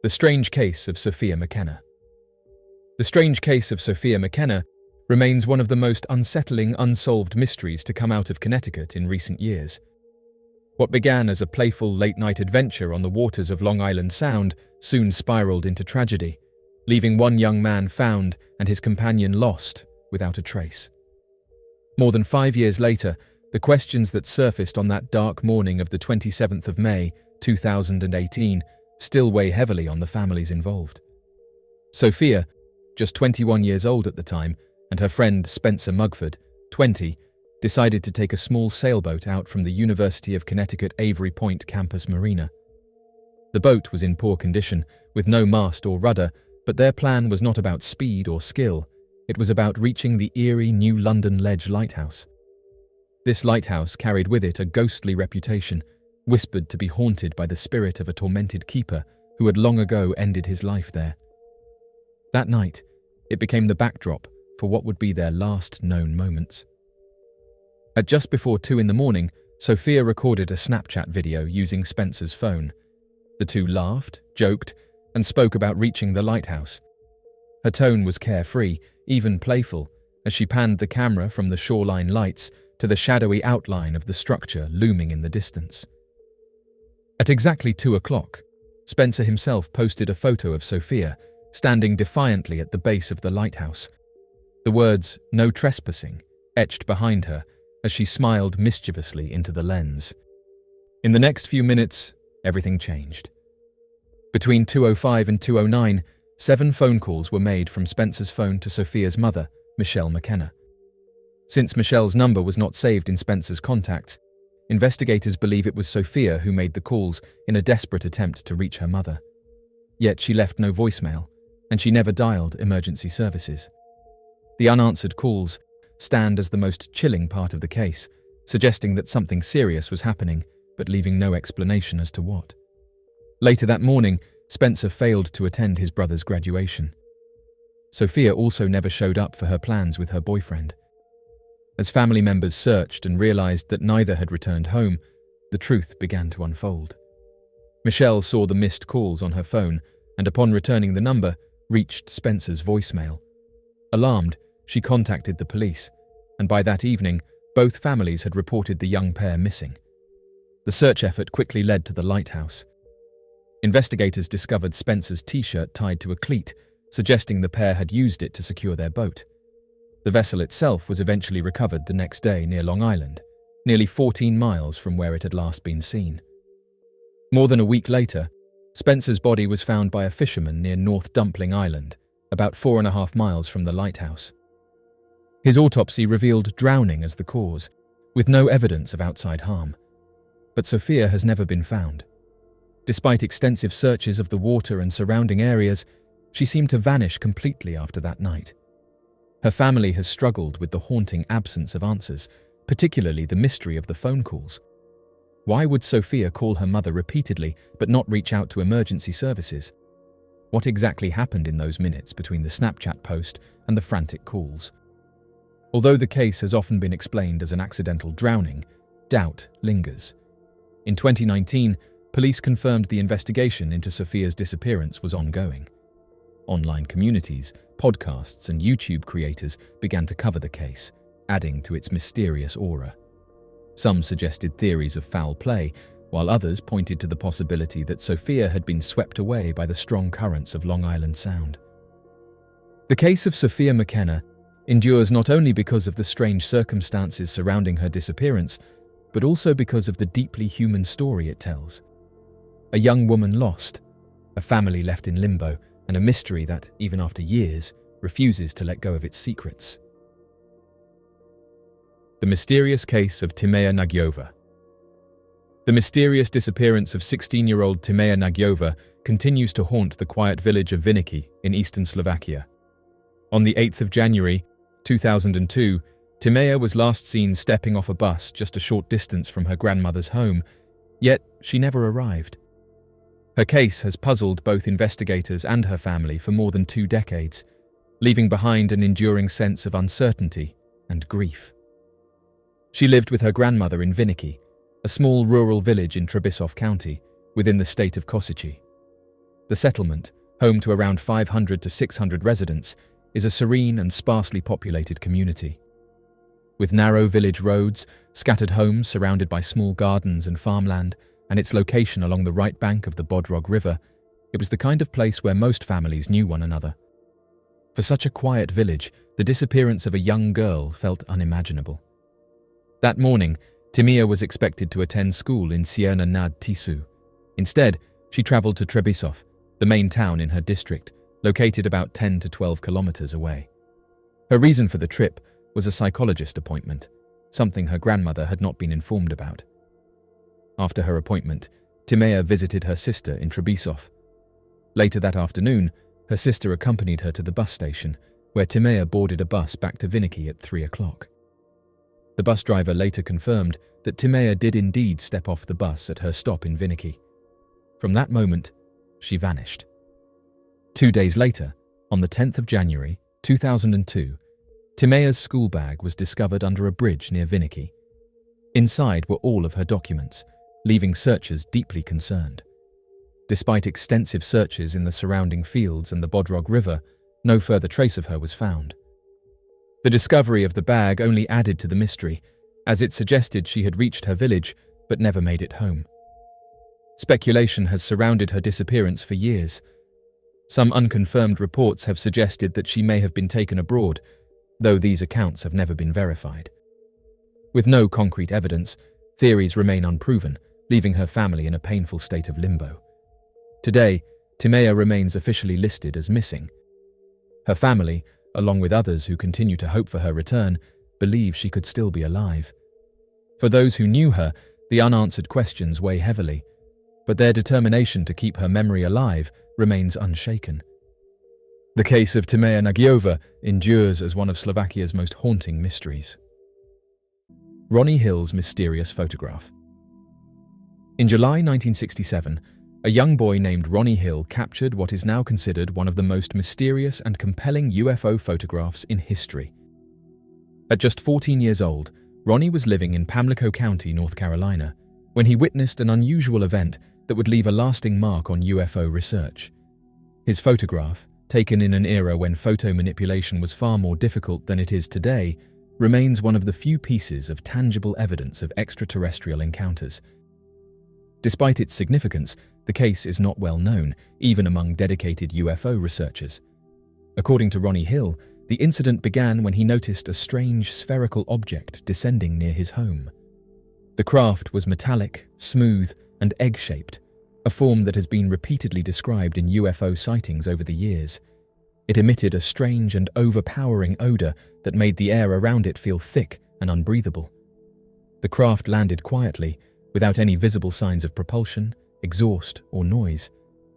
The strange case of Sophia McKenna. The strange case of Sophia McKenna remains one of the most unsettling unsolved mysteries to come out of Connecticut in recent years. What began as a playful late-night adventure on the waters of Long Island Sound soon spiraled into tragedy, leaving one young man found and his companion lost without a trace. More than 5 years later, the questions that surfaced on that dark morning of the 27th of May, 2018, still weigh heavily on the families involved. Sophia, just 21 years old at the time, and her friend Spencer Mugford, 20, decided to take a small sailboat out from the University of Connecticut Avery Point campus marina. The boat was in poor condition, with no mast or rudder, but their plan was not about speed or skill. It was about reaching the eerie New London Ledge lighthouse. This lighthouse carried with it a ghostly reputation, whispered to be haunted by the spirit of a tormented keeper who had long ago ended his life there. That night, it became the backdrop for what would be their last known moments. At just before 2 a.m, Sophia recorded a Snapchat video using Spencer's phone. The two laughed, joked, and spoke about reaching the lighthouse. Her tone was carefree, even playful, as she panned the camera from the shoreline lights to the shadowy outline of the structure looming in the distance. At exactly 2 o'clock, Spencer himself posted a photo of Sophia standing defiantly at the base of the lighthouse, the words "No trespassing" etched behind her as she smiled mischievously into the lens. In the next few minutes, everything changed. Between 2:05 and 2:09, 7 phone calls were made from Spencer's phone to Sophia's mother, Michelle McKenna. Since Michelle's number was not saved in Spencer's contacts, investigators believe it was Sophia who made the calls in a desperate attempt to reach her mother. Yet she left no voicemail, and she never dialed emergency services. The unanswered calls stand as the most chilling part of the case, suggesting that something serious was happening, but leaving no explanation as to what. Later that morning, Spencer failed to attend his brother's graduation. Sophia also never showed up for her plans with her boyfriend. As family members searched and realized that neither had returned home, the truth began to unfold. Michelle saw the missed calls on her phone and, upon returning the number, reached Spencer's voicemail. Alarmed, she contacted the police, and by that evening, both families had reported the young pair missing. The search effort quickly led to the lighthouse. Investigators discovered Spencer's t-shirt tied to a cleat, suggesting the pair had used it to secure their boat. The vessel itself was eventually recovered the next day near Long Island, nearly 14 miles from where it had last been seen. More than a week later, Spencer's body was found by a fisherman near North Dumpling Island, about 4.5 miles from the lighthouse. His autopsy revealed drowning as the cause, with no evidence of outside harm. But Sophia has never been found. Despite extensive searches of the water and surrounding areas, she seemed to vanish completely after that night. Her family has struggled with the haunting absence of answers, particularly the mystery of the phone calls. Why would Sophia call her mother repeatedly but not reach out to emergency services? What exactly happened in those minutes between the Snapchat post and the frantic calls? Although the case has often been explained as an accidental drowning, doubt lingers. In 2019, police confirmed the investigation into Sophia's disappearance was ongoing. Online communities, podcasts, and YouTube creators began to cover the case, adding to its mysterious aura. Some suggested theories of foul play, while others pointed to the possibility that Sophia had been swept away by the strong currents of Long Island Sound. The case of Sophia McKenna endures not only because of the strange circumstances surrounding her disappearance, but also because of the deeply human story it tells. A young woman lost, a family left in limbo, and a mystery that, even after years, refuses to let go of its secrets. The mysterious case of Timea Nagyova. The mysterious disappearance of 16-year-old Timea Nagyova continues to haunt the quiet village of Viniki in eastern Slovakia. On the 8th of January, 2002, Timea was last seen stepping off a bus just a short distance from her grandmother's home, yet she never arrived. Her case has puzzled both investigators and her family for more than 2 decades, leaving behind an enduring sense of uncertainty and grief. She lived with her grandmother in Viniki, a small rural village in Trebišov County, within the state of Košice. The settlement, home to around 500 to 600 residents, is a serene and sparsely populated community. With narrow village roads, scattered homes surrounded by small gardens and farmland, and its location along the right bank of the Bodrog River, it was the kind of place where most families knew one another. For such a quiet village, the disappearance of a young girl felt unimaginable. That morning, Timea was expected to attend school in Sierna Nad Tisu. Instead, she travelled to Trebisov, the main town in her district, located about 10 to 12 kilometers away. Her reason for the trip was a psychologist appointment, something her grandmother had not been informed about. After her appointment, Timea visited her sister in Trebisov. Later that afternoon, her sister accompanied her to the bus station, where Timea boarded a bus back to Vinnyky at 3 o'clock. The bus driver later confirmed that Timea did indeed step off the bus at her stop in Vinnyky. From that moment, she vanished. 2 days later, on the 10th of January, 2002, Timea's school bag was discovered under a bridge near Vinnyky. Inside were all of her documents, leaving searchers deeply concerned. Despite extensive searches in the surrounding fields and the Bodrog River, no further trace of her was found. The discovery of the bag only added to the mystery, as it suggested she had reached her village but never made it home. Speculation has surrounded her disappearance for years. Some unconfirmed reports have suggested that she may have been taken abroad, though these accounts have never been verified. With no concrete evidence, theories remain unproven, leaving her family in a painful state of limbo. Today, Timea remains officially listed as missing. Her family, along with others who continue to hope for her return, believe she could still be alive. For those who knew her, the unanswered questions weigh heavily, but their determination to keep her memory alive remains unshaken. The case of Timea Nagyova endures as one of Slovakia's most haunting mysteries. Ronnie Hill's mysterious photograph. In July 1967, a young boy named Ronnie Hill captured what is now considered one of the most mysterious and compelling UFO photographs in history. At just 14 years old, Ronnie was living in Pamlico County, North Carolina, when he witnessed an unusual event that would leave a lasting mark on UFO research. His photograph, taken in an era when photo manipulation was far more difficult than it is today, remains one of the few pieces of tangible evidence of extraterrestrial encounters. Despite its significance, the case is not well known, even among dedicated UFO researchers. According to Ronnie Hill, the incident began when he noticed a strange spherical object descending near his home. The craft was metallic, smooth, and egg-shaped, a form that has been repeatedly described in UFO sightings over the years. It emitted a strange and overpowering odor that made the air around it feel thick and unbreathable. The craft landed quietly, without any visible signs of propulsion, exhaust, or noise,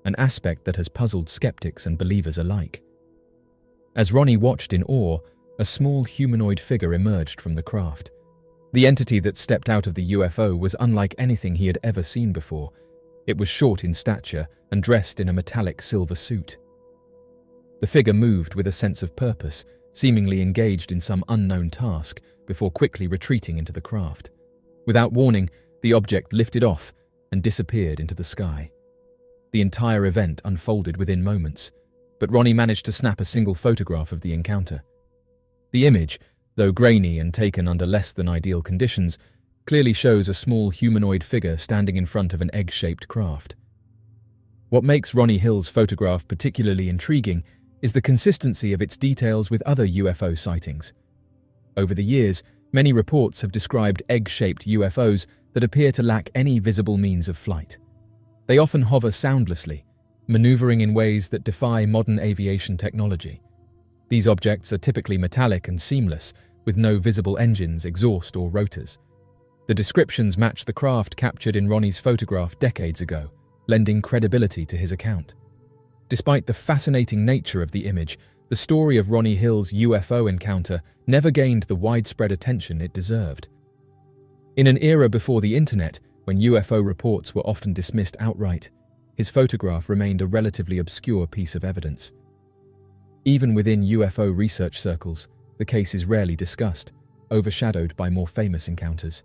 an aspect that has puzzled skeptics and believers alike. As Ronnie watched in awe, a small humanoid figure emerged from the craft. The entity that stepped out of the UFO was unlike anything he had ever seen before. It was short in stature and dressed in a metallic silver suit. The figure moved with a sense of purpose, seemingly engaged in some unknown task, before quickly retreating into the craft. Without warning, the object lifted off and disappeared into the sky. The entire event unfolded within moments, but Ronnie managed to snap a single photograph of the encounter. The image, though grainy and taken under less than ideal conditions, clearly shows a small humanoid figure standing in front of an egg-shaped craft. What makes Ronnie Hill's photograph particularly intriguing is the consistency of its details with other UFO sightings. Over the years, many reports have described egg-shaped UFOs that appear to lack any visible means of flight. They often hover soundlessly, maneuvering in ways that defy modern aviation technology. These objects are typically metallic and seamless, with no visible engines, exhaust, or rotors. The descriptions match the craft captured in Ronnie's photograph decades ago, lending credibility to his account. Despite the fascinating nature of the image, the story of Ronnie Hill's UFO encounter never gained the widespread attention it deserved. In an era before the internet, when UFO reports were often dismissed outright, his photograph remained a relatively obscure piece of evidence. Even within UFO research circles, the case is rarely discussed, overshadowed by more famous encounters.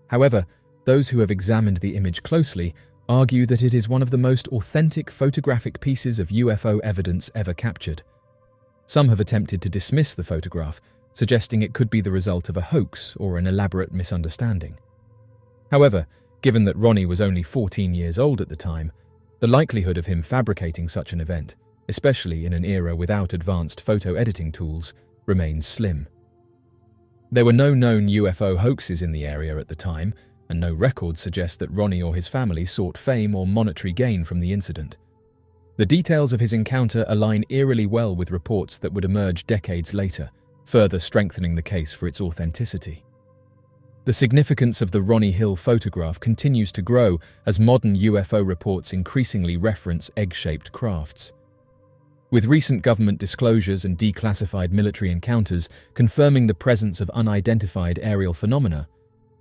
However, those who have examined the image closely argue that it is one of the most authentic photographic pieces of UFO evidence ever captured. Some have attempted to dismiss the photograph, suggesting it could be the result of a hoax or an elaborate misunderstanding. However, given that Ronnie was only 14 years old at the time, the likelihood of him fabricating such an event, especially in an era without advanced photo editing tools, remains slim. There were no known UFO hoaxes in the area at the time, and no records suggest that Ronnie or his family sought fame or monetary gain from the incident. The details of his encounter align eerily well with reports that would emerge decades later, further strengthening the case for its authenticity. The significance of the Ronnie Hill photograph continues to grow as modern UFO reports increasingly reference egg-shaped crafts. With recent government disclosures and declassified military encounters confirming the presence of unidentified aerial phenomena,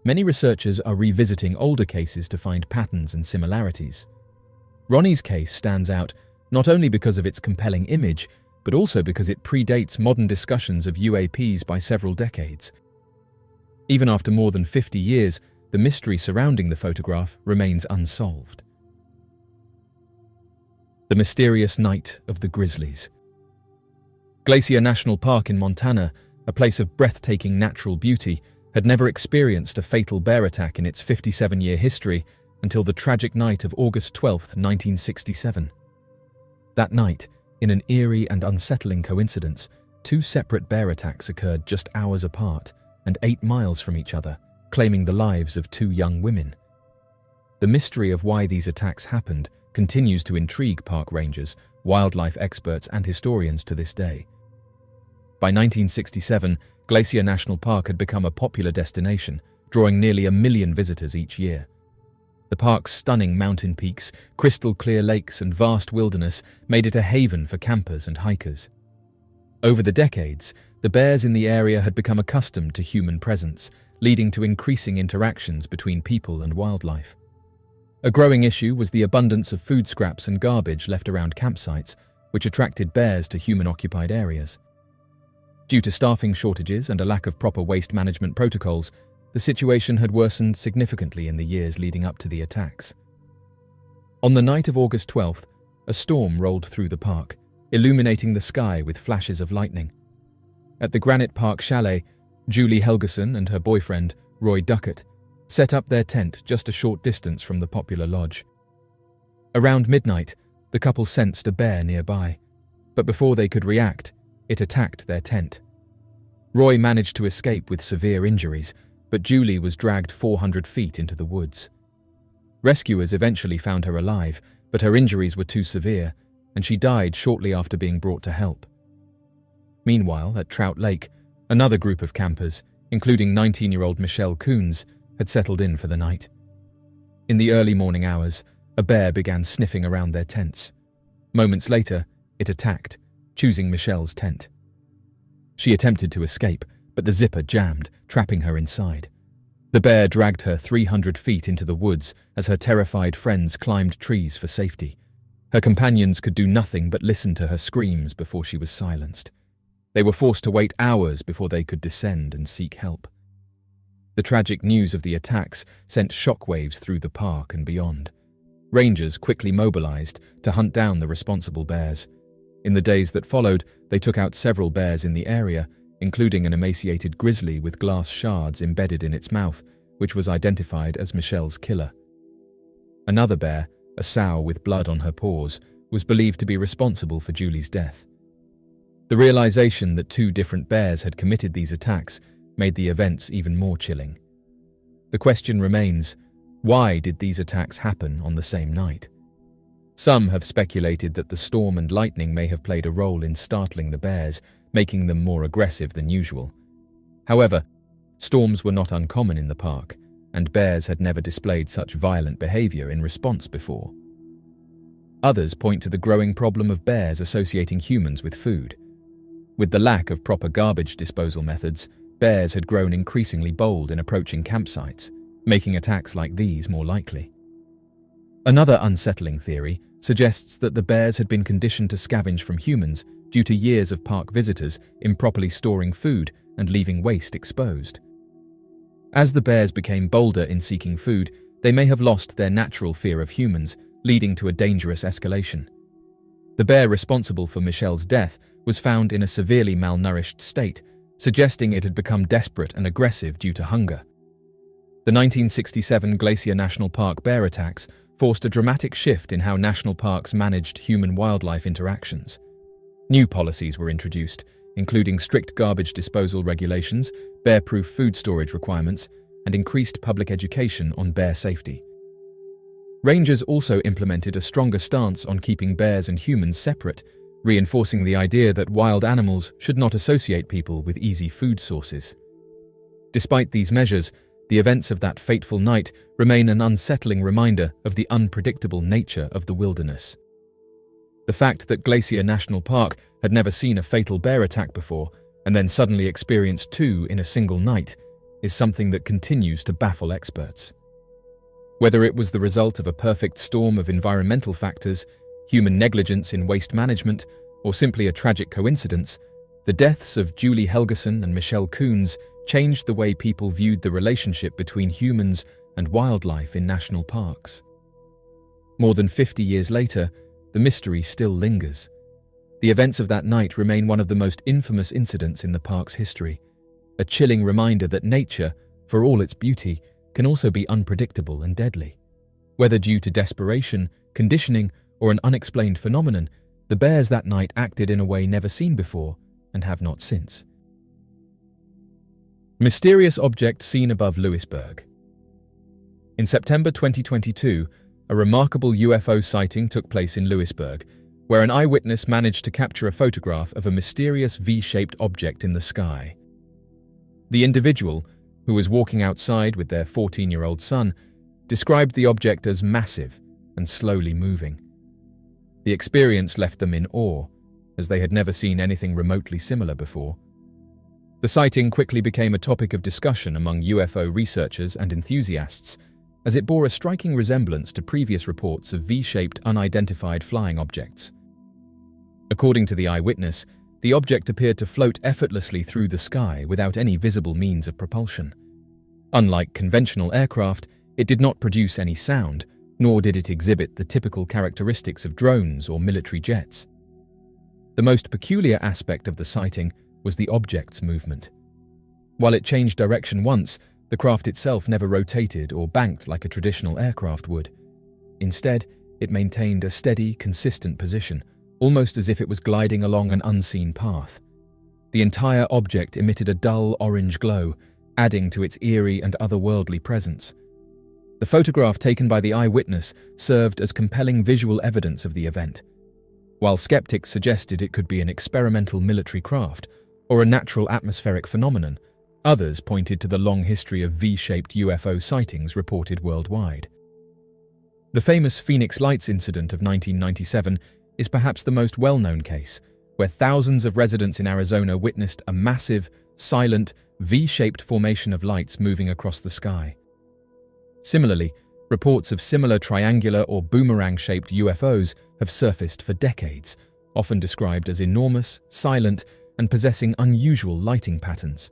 many researchers are revisiting older cases to find patterns and similarities. Ronnie's case stands out not only because of its compelling image, but also because it predates modern discussions of UAPs by several decades. Even after more than 50 years, the mystery surrounding the photograph remains unsolved. The mysterious night of the grizzlies. Glacier National Park in Montana, a place of breathtaking natural beauty, had never experienced a fatal bear attack in its 57-year history until the tragic night of August 12, 1967. That night, in an eerie and unsettling coincidence, two separate bear attacks occurred just hours apart and 8 miles from each other, claiming the lives of 2 young women. The mystery of why these attacks happened continues to intrigue park rangers, wildlife experts, and historians to this day. By 1967, Glacier National Park had become a popular destination, drawing nearly 1 million visitors each year. The park's stunning mountain peaks, crystal-clear lakes, and vast wilderness made it a haven for campers and hikers. Over the decades, the bears in the area had become accustomed to human presence, leading to increasing interactions between people and wildlife. A growing issue was the abundance of food scraps and garbage left around campsites, which attracted bears to human-occupied areas. Due to staffing shortages and a lack of proper waste management protocols, the situation had worsened significantly in the years leading up to the attacks. On the night of August 12th, a storm rolled through the park, illuminating the sky with flashes of lightning. At the Granite Park Chalet, Julie Helgeson and her boyfriend, Roy Duckett, set up their tent just a short distance from the popular lodge. Around midnight, the couple sensed a bear nearby, but before they could react, it attacked their tent. Roy managed to escape with severe injuries, but Julie was dragged 400 feet into the woods. Rescuers eventually found her alive, but her injuries were too severe, and she died shortly after being brought to help. Meanwhile, at Trout Lake, another group of campers, including 19-year-old Michelle Coons, had settled in for the night. In the early morning hours, a bear began sniffing around their tents. Moments later, it attacked, choosing Michelle's tent. She attempted to escape, but the zipper jammed, trapping her inside. The bear dragged her 300 feet into the woods as her terrified friends climbed trees for safety. Her companions could do nothing but listen to her screams before she was silenced. They were forced to wait hours before they could descend and seek help. The tragic news of the attacks sent shockwaves through the park and beyond. Rangers quickly mobilized to hunt down the responsible bears. In the days that followed, they took out several bears in the area, including an emaciated grizzly with glass shards embedded in its mouth, which was identified as Michelle's killer. Another bear, a sow with blood on her paws, was believed to be responsible for Julie's death. The realization that 2 different bears had committed these attacks made the events even more chilling. The question remains, why did these attacks happen on the same night? Some have speculated that the storm and lightning may have played a role in startling the bears, making them more aggressive than usual. However, storms were not uncommon in the park, and bears had never displayed such violent behavior in response before. Others point to the growing problem of bears associating humans with food. With the lack of proper garbage disposal methods, bears had grown increasingly bold in approaching campsites, making attacks like these more likely. Another unsettling theory suggests that the bears had been conditioned to scavenge from humans due to years of park visitors improperly storing food and leaving waste exposed. As the bears became bolder in seeking food, they may have lost their natural fear of humans, leading to a dangerous escalation. The bear responsible for Michelle's death was found in a severely malnourished state, suggesting it had become desperate and aggressive due to hunger. The 1967 Glacier National Park bear attacks forced a dramatic shift in how national parks managed human-wildlife interactions. New policies were introduced, including strict garbage disposal regulations, bear-proof food storage requirements, and increased public education on bear safety. Rangers also implemented a stronger stance on keeping bears and humans separate, reinforcing the idea that wild animals should not associate people with easy food sources. Despite these measures, the events of that fateful night remain an unsettling reminder of the unpredictable nature of the wilderness. The fact that Glacier National Park had never seen a fatal bear attack before, and then suddenly experienced two in a single night, is something that continues to baffle experts. Whether it was the result of a perfect storm of environmental factors, human negligence in waste management, or simply a tragic coincidence, the deaths of Julie Helgeson and Michelle Coons changed the way people viewed the relationship between humans and wildlife in national parks. More than 50 years later, the mystery still lingers. The events of that night remain one of the most infamous incidents in the park's history, a chilling reminder that nature, for all its beauty, can also be unpredictable and deadly. Whether due to desperation, conditioning, or an unexplained phenomenon, the bears that night acted in a way never seen before and have not since. Mysterious object seen above Louisburg. In September 2022, a remarkable UFO sighting took place in Louisburg, where an eyewitness managed to capture a photograph of a mysterious V-shaped object in the sky. The individual, who was walking outside with their 14-year-old son, described the object as massive and slowly moving. The experience left them in awe, as they had never seen anything remotely similar before. The sighting quickly became a topic of discussion among UFO researchers and enthusiasts, as it bore a striking resemblance to previous reports of V-shaped unidentified flying objects. According to the eyewitness, the object appeared to float effortlessly through the sky without any visible means of propulsion. Unlike conventional aircraft, it did not produce any sound, nor did it exhibit the typical characteristics of drones or military jets. The most peculiar aspect of the sighting was the object's movement. While it changed direction once, the craft itself never rotated or banked like a traditional aircraft would. Instead, it maintained a steady, consistent position, almost as if it was gliding along an unseen path. The entire object emitted a dull orange glow, adding to its eerie and otherworldly presence. The photograph taken by the eyewitness served as compelling visual evidence of the event. While skeptics suggested it could be an experimental military craft or a natural atmospheric phenomenon, others pointed to the long history of V-shaped UFO sightings reported worldwide. The famous Phoenix Lights incident of 1997 is perhaps the most well-known case, where thousands of residents in Arizona witnessed a massive, silent, V-shaped formation of lights moving across the sky. Similarly, reports of similar triangular or boomerang-shaped UFOs have surfaced for decades, often described as enormous, silent, and possessing unusual lighting patterns.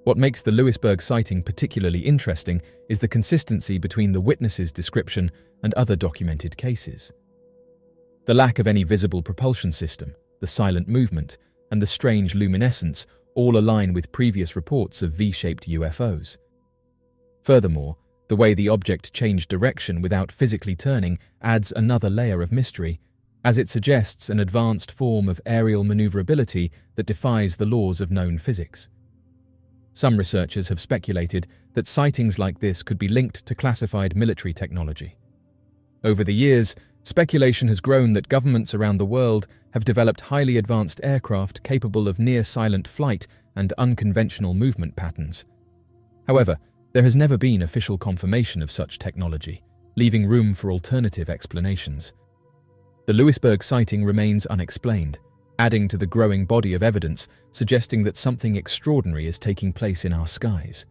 What makes the Louisburg sighting particularly interesting is the consistency between the witness's description and other documented cases. The lack of any visible propulsion system, the silent movement, and the strange luminescence all align with previous reports of V-shaped UFOs. Furthermore, the way the object changed direction without physically turning adds another layer of mystery, as it suggests an advanced form of aerial maneuverability that defies the laws of known physics. Some researchers have speculated that sightings like this could be linked to classified military technology. Over the years, speculation has grown that governments around the world have developed highly advanced aircraft capable of near-silent flight and unconventional movement patterns. However, there has never been official confirmation of such technology, leaving room for alternative explanations. The Louisburg sighting remains unexplained, adding to the growing body of evidence suggesting that something extraordinary is taking place in our skies.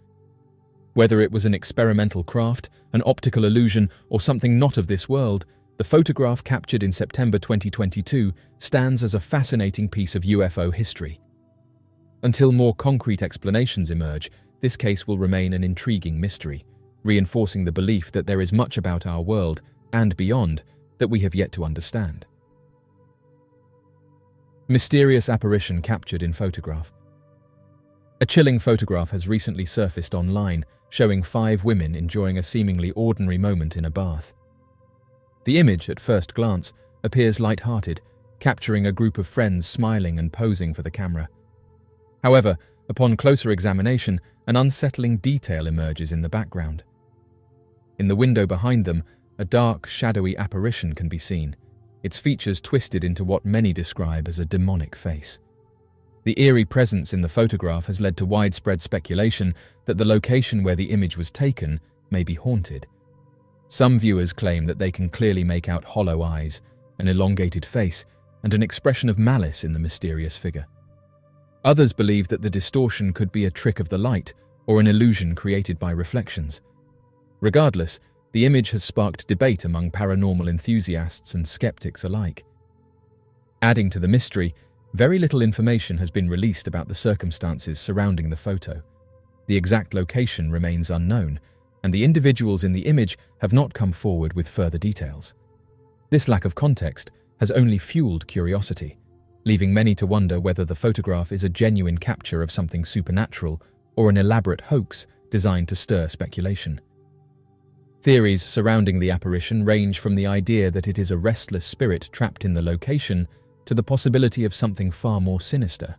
Whether it was an experimental craft, an optical illusion, or something not of this world, the photograph captured in September 2022 stands as a fascinating piece of UFO history. Until more concrete explanations emerge, this case will remain an intriguing mystery, reinforcing the belief that there is much about our world and beyond that we have yet to understand. Mysterious apparition captured in photograph. A chilling photograph has recently surfaced online, showing 5 women enjoying a seemingly ordinary moment in a bath. The image, at first glance, appears light-hearted, capturing a group of friends smiling and posing for the camera. However, upon closer examination, an unsettling detail emerges in the background. In the window behind them, a dark, shadowy apparition can be seen, its features twisted into what many describe as a demonic face. The eerie presence in the photograph has led to widespread speculation that the location where the image was taken may be haunted. Some viewers claim that they can clearly make out hollow eyes, an elongated face, and an expression of malice in the mysterious figure. Others believe that the distortion could be a trick of the light or an illusion created by reflections. Regardless, the image has sparked debate among paranormal enthusiasts and skeptics alike. Adding to the mystery, very little information has been released about the circumstances surrounding the photo. The exact location remains unknown, and the individuals in the image have not come forward with further details. This lack of context has only fueled curiosity, leaving many to wonder whether the photograph is a genuine capture of something supernatural or an elaborate hoax designed to stir speculation. Theories surrounding the apparition range from the idea that it is a restless spirit trapped in the location to the possibility of something far more sinister.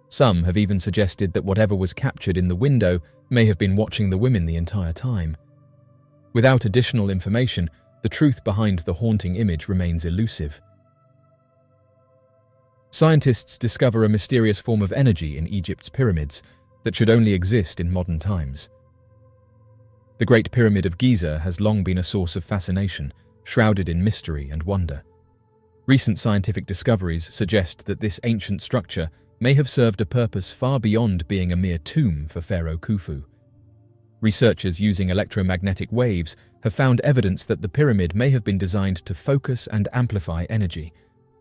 Some have even suggested that whatever was captured in the window may have been watching the women the entire time. Without additional information, the truth behind the haunting image remains elusive. Scientists discover a mysterious form of energy in Egypt's pyramids that should only exist in modern times. The Great Pyramid of Giza has long been a source of fascination, shrouded in mystery and wonder. Recent scientific discoveries suggest that this ancient structure may have served a purpose far beyond being a mere tomb for Pharaoh Khufu. Researchers using electromagnetic waves have found evidence that the pyramid may have been designed to focus and amplify energy,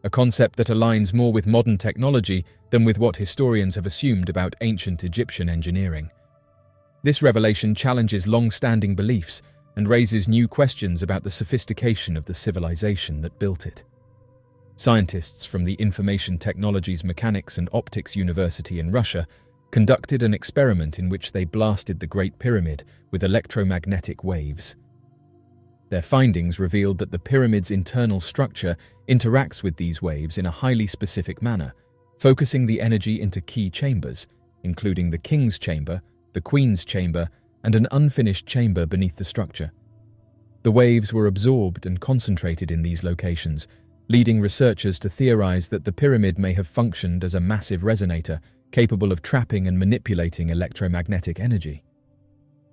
a concept that aligns more with modern technology than with what historians have assumed about ancient Egyptian engineering. This revelation challenges long-standing beliefs and raises new questions about the sophistication of the civilization that built it. Scientists from the Information Technologies Mechanics and Optics University in Russia conducted an experiment in which they blasted the Great Pyramid with electromagnetic waves. Their findings revealed that the pyramid's internal structure interacts with these waves in a highly specific manner, focusing the energy into key chambers, including the King's Chamber, the Queen's Chamber, and an unfinished chamber beneath the structure. The waves were absorbed and concentrated in these locations, leading researchers to theorize that the pyramid may have functioned as a massive resonator capable of trapping and manipulating electromagnetic energy.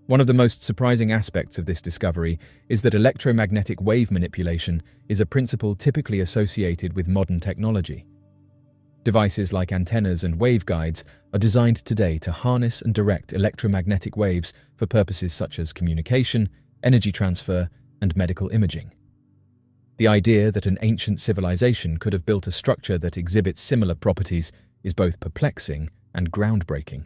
One of the most surprising aspects of this discovery is that electromagnetic wave manipulation is a principle typically associated with modern technology. Devices like antennas and waveguides are designed today to harness and direct electromagnetic waves for purposes such as communication, energy transfer, and medical imaging. The idea that an ancient civilization could have built a structure that exhibits similar properties is both perplexing and groundbreaking.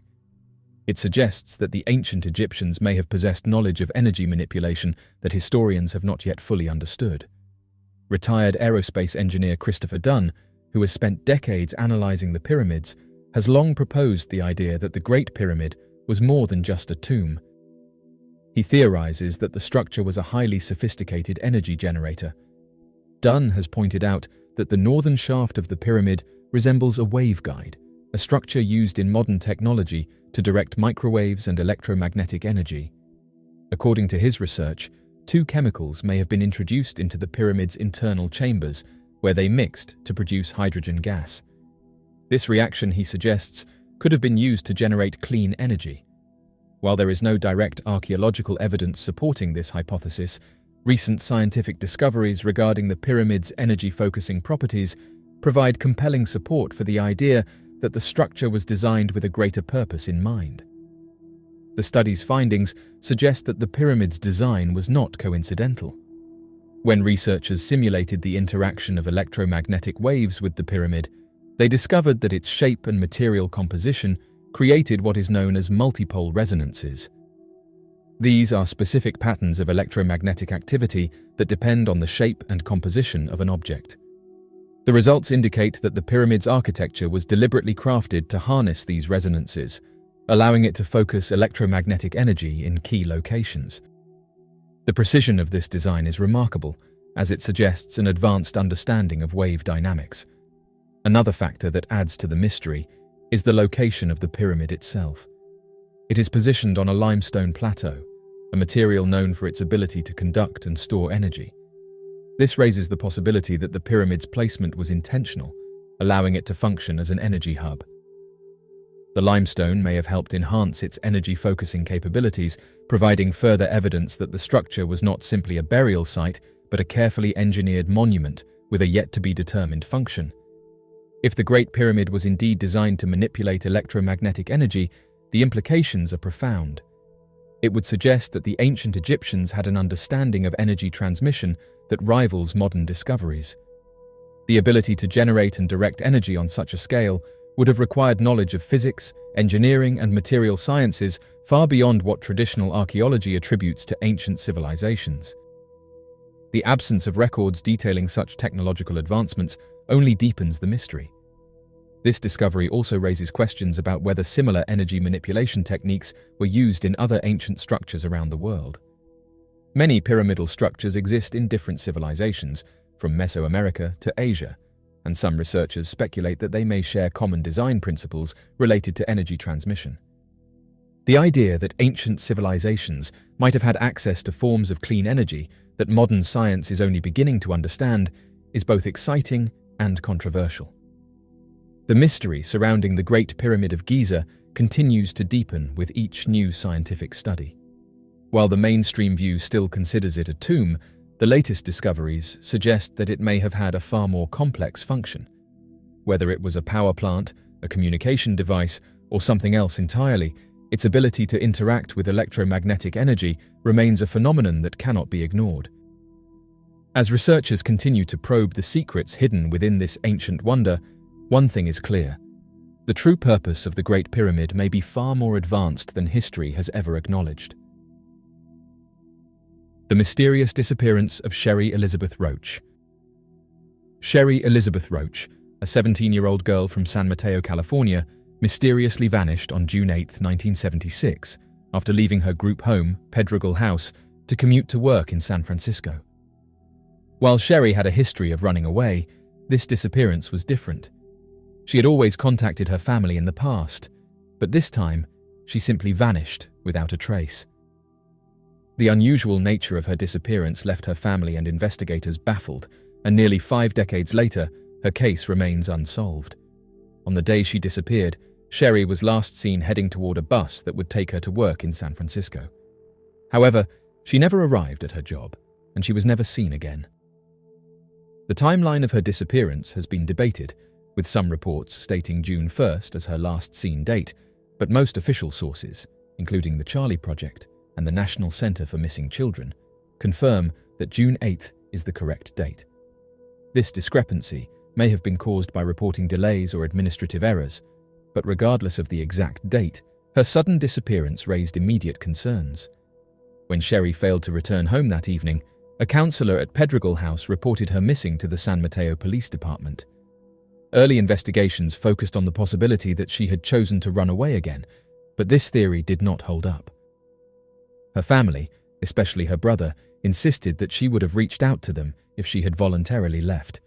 It suggests that the ancient Egyptians may have possessed knowledge of energy manipulation that historians have not yet fully understood. Retired aerospace engineer Christopher Dunn, who has spent decades analyzing the pyramids, has long proposed the idea that the Great Pyramid was more than just a tomb. He theorizes that the structure was a highly sophisticated energy generator. Dunn has pointed out that the northern shaft of the pyramid resembles a waveguide, a structure used in modern technology to direct microwaves and electromagnetic energy. According to his research, 2 chemicals may have been introduced into the pyramid's internal chambers, where they mixed to produce hydrogen gas. This reaction, he suggests, could have been used to generate clean energy. While there is no direct archaeological evidence supporting this hypothesis, recent scientific discoveries regarding the pyramid's energy-focusing properties provide compelling support for the idea that the structure was designed with a greater purpose in mind. The study's findings suggest that the pyramid's design was not coincidental. When researchers simulated the interaction of electromagnetic waves with the pyramid, they discovered that its shape and material composition created what is known as multipole resonances. These are specific patterns of electromagnetic activity that depend on the shape and composition of an object. The results indicate that the pyramid's architecture was deliberately crafted to harness these resonances, allowing it to focus electromagnetic energy in key locations. The precision of this design is remarkable, as it suggests an advanced understanding of wave dynamics. Another factor that adds to the mystery is the location of the pyramid itself. It is positioned on a limestone plateau, a material known for its ability to conduct and store energy. This raises the possibility that the pyramid's placement was intentional, allowing it to function as an energy hub. The limestone may have helped enhance its energy-focusing capabilities, providing further evidence that the structure was not simply a burial site, but a carefully engineered monument with a yet-to-be-determined function. If the Great Pyramid was indeed designed to manipulate electromagnetic energy, the implications are profound. It would suggest that the ancient Egyptians had an understanding of energy transmission that rivals modern discoveries. The ability to generate and direct energy on such a scale would have required knowledge of physics, engineering, and material sciences far beyond what traditional archaeology attributes to ancient civilizations. The absence of records detailing such technological advancements only deepens the mystery. This discovery also raises questions about whether similar energy manipulation techniques were used in other ancient structures around the world. Many pyramidal structures exist in different civilizations, from Mesoamerica to Asia, and some researchers speculate that they may share common design principles related to energy transmission. The idea that ancient civilizations might have had access to forms of clean energy that modern science is only beginning to understand is both exciting and controversial. The mystery surrounding the Great Pyramid of Giza continues to deepen with each new scientific study. While the mainstream view still considers it a tomb, the latest discoveries suggest that it may have had a far more complex function. Whether it was a power plant, a communication device, or something else entirely, its ability to interact with electromagnetic energy remains a phenomenon that cannot be ignored. As researchers continue to probe the secrets hidden within this ancient wonder, one thing is clear: the true purpose of the Great Pyramid may be far more advanced than history has ever acknowledged. The mysterious disappearance of Sherry Elizabeth Roach. Sherry Elizabeth Roach, a 17-year-old girl from San Mateo, California, mysteriously vanished on June 8, 1976, after leaving her group home, Pedregal House, to commute to work in San Francisco. While Sherry had a history of running away, this disappearance was different. She had always contacted her family in the past, but this time, she simply vanished without a trace. The unusual nature of her disappearance left her family and investigators baffled, and nearly 5 decades later, her case remains unsolved. On the day she disappeared, Sherry was last seen heading toward a bus that would take her to work in San Francisco. However, she never arrived at her job, and she was never seen again. The timeline of her disappearance has been debated, with some reports stating June 1st as her last seen date, but most official sources, including the Charlie Project and the National Center for Missing Children, confirm that June 8th is the correct date. This discrepancy may have been caused by reporting delays or administrative errors, but regardless of the exact date, her sudden disappearance raised immediate concerns. When Sherry failed to return home that evening, a counselor at Pedregal House reported her missing to the San Mateo Police Department. Early investigations focused on the possibility that she had chosen to run away again, but this theory did not hold up. Her family, especially her brother, insisted that she would have reached out to them if she had voluntarily left.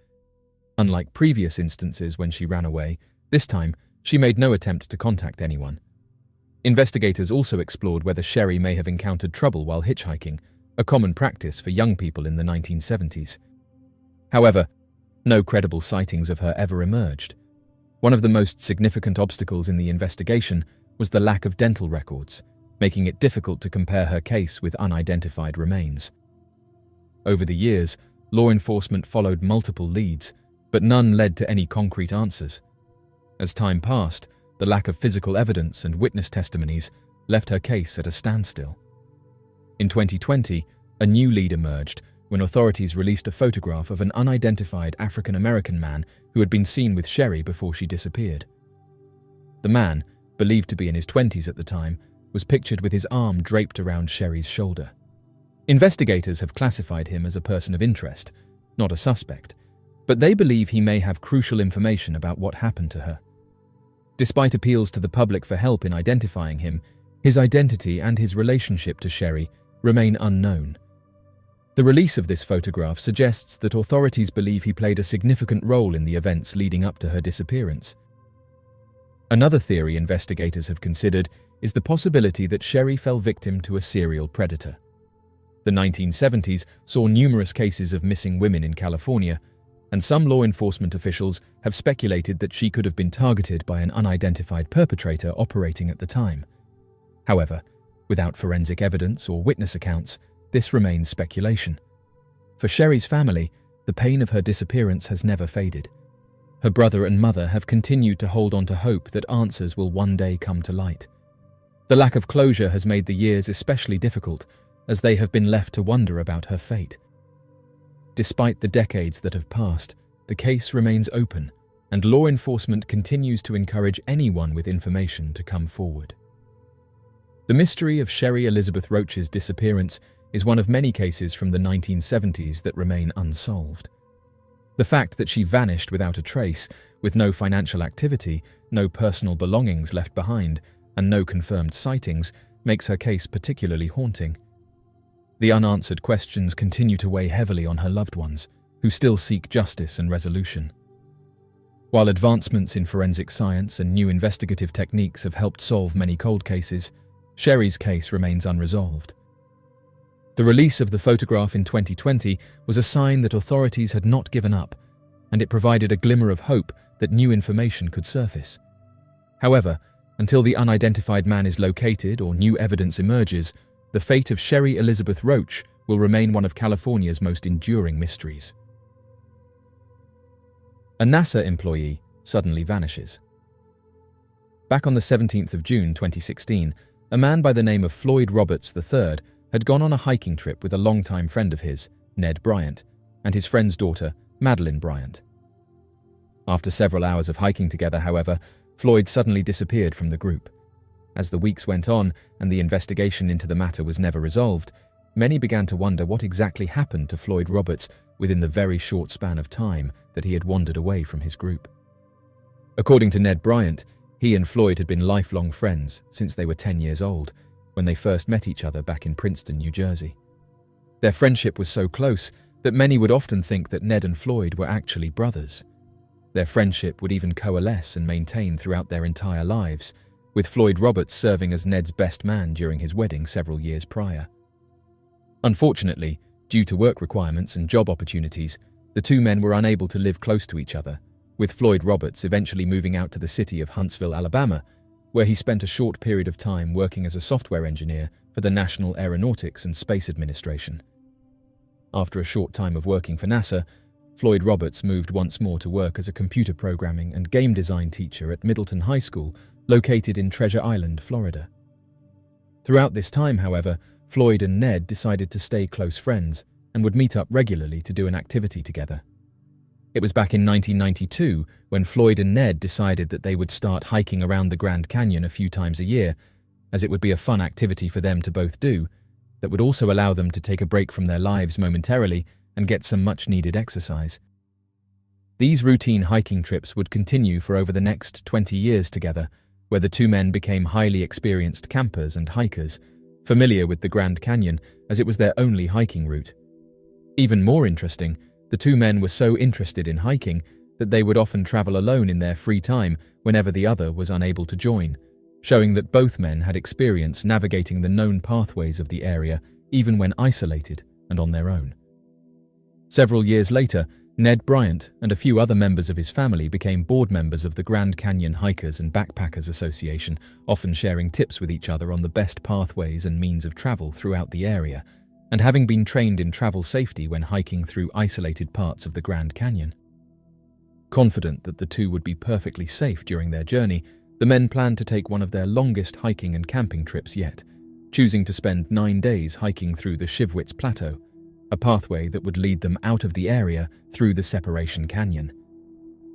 Unlike previous instances when she ran away, this time she made no attempt to contact anyone. Investigators also explored whether Sherry may have encountered trouble while hitchhiking, a common practice for young people in the 1970s. However, no credible sightings of her ever emerged. One of the most significant obstacles in the investigation was the lack of dental records, making it difficult to compare her case with unidentified remains. Over the years, law enforcement followed multiple leads, but none led to any concrete answers. As time passed, the lack of physical evidence and witness testimonies left her case at a standstill. In 2020, a new lead emerged when authorities released a photograph of an unidentified African-American man who had been seen with Sherry before she disappeared. The man, believed to be in his 20s at the time, was pictured with his arm draped around Sherry's shoulder. Investigators have classified him as a person of interest, not a suspect, but they believe he may have crucial information about what happened to her. Despite appeals to the public for help in identifying him, his identity and his relationship to Sherry remain unknown. The release of this photograph suggests that authorities believe he played a significant role in the events leading up to her disappearance. Another theory investigators have considered is the possibility that Sherry fell victim to a serial predator. The 1970s saw numerous cases of missing women in California, and some law enforcement officials have speculated that she could have been targeted by an unidentified perpetrator operating at the time. However, without forensic evidence or witness accounts, this remains speculation. For Sherry's family, the pain of her disappearance has never faded. Her brother and mother have continued to hold on to hope that answers will one day come to light. The lack of closure has made the years especially difficult, as they have been left to wonder about her fate. Despite the decades that have passed, the case remains open, and law enforcement continues to encourage anyone with information to come forward. The mystery of Sherry Elizabeth Roach's disappearance is one of many cases from the 1970s that remain unsolved. The fact that she vanished without a trace, with no financial activity, no personal belongings left behind, and no confirmed sightings, makes her case particularly haunting. The unanswered questions continue to weigh heavily on her loved ones, who still seek justice and resolution. While advancements in forensic science and new investigative techniques have helped solve many cold cases, Sherry's case remains unresolved. The release of the photograph in 2020 was a sign that authorities had not given up, and it provided a glimmer of hope that new information could surface. However, until the unidentified man is located or new evidence emerges, the fate of Sherry Elizabeth Roach will remain one of California's most enduring mysteries. A NASA employee suddenly vanishes. Back on the 17th of June 2016, a man by the name of Floyd Roberts III had gone on a hiking trip with a longtime friend of his, Ned Bryant, and his friend's daughter, Madeline Bryant. After several hours of hiking together, however, Floyd suddenly disappeared from the group. As the weeks went on and the investigation into the matter was never resolved, many began to wonder what exactly happened to Floyd Roberts within the very short span of time that he had wandered away from his group. According to Ned Bryant, he and Floyd had been lifelong friends since they were 10 years old, when they first met each other back in Princeton, New Jersey. Their friendship was so close that many would often think that Ned and Floyd were actually brothers. Their friendship would even coalesce and maintain throughout their entire lives, with Floyd Roberts serving as Ned's best man during his wedding several years prior. Unfortunately, due to work requirements and job opportunities, the two men were unable to live close to each other, with Floyd Roberts eventually moving out to the city of Huntsville, Alabama, where he spent a short period of time working as a software engineer for the National Aeronautics and Space Administration. After a short time of working for NASA, Floyd Roberts moved once more to work as a computer programming and game design teacher at Middleton High School, located in Treasure Island, Florida. Throughout this time, however, Floyd and Ned decided to stay close friends and would meet up regularly to do an activity together. It was back in 1992 when Floyd and Ned decided that they would start hiking around the Grand Canyon a few times a year, as it would be a fun activity for them to both do, that would also allow them to take a break from their lives momentarily and get some much-needed exercise. These routine hiking trips would continue for over the next 20 years together, where the two men became highly experienced campers and hikers, familiar with the Grand Canyon as it was their only hiking route. Even more interesting, the two men were so interested in hiking that they would often travel alone in their free time whenever the other was unable to join, showing that both men had experience navigating the known pathways of the area even when isolated and on their own. Several years later, Ned Bryant and a few other members of his family became board members of the Grand Canyon Hikers and Backpackers Association, often sharing tips with each other on the best pathways and means of travel throughout the area, and having been trained in travel safety when hiking through isolated parts of the Grand Canyon. Confident that the two would be perfectly safe during their journey, the men planned to take one of their longest hiking and camping trips yet, choosing to spend 9 days hiking through the Shivwitz Plateau, a pathway that would lead them out of the area through the Separation Canyon.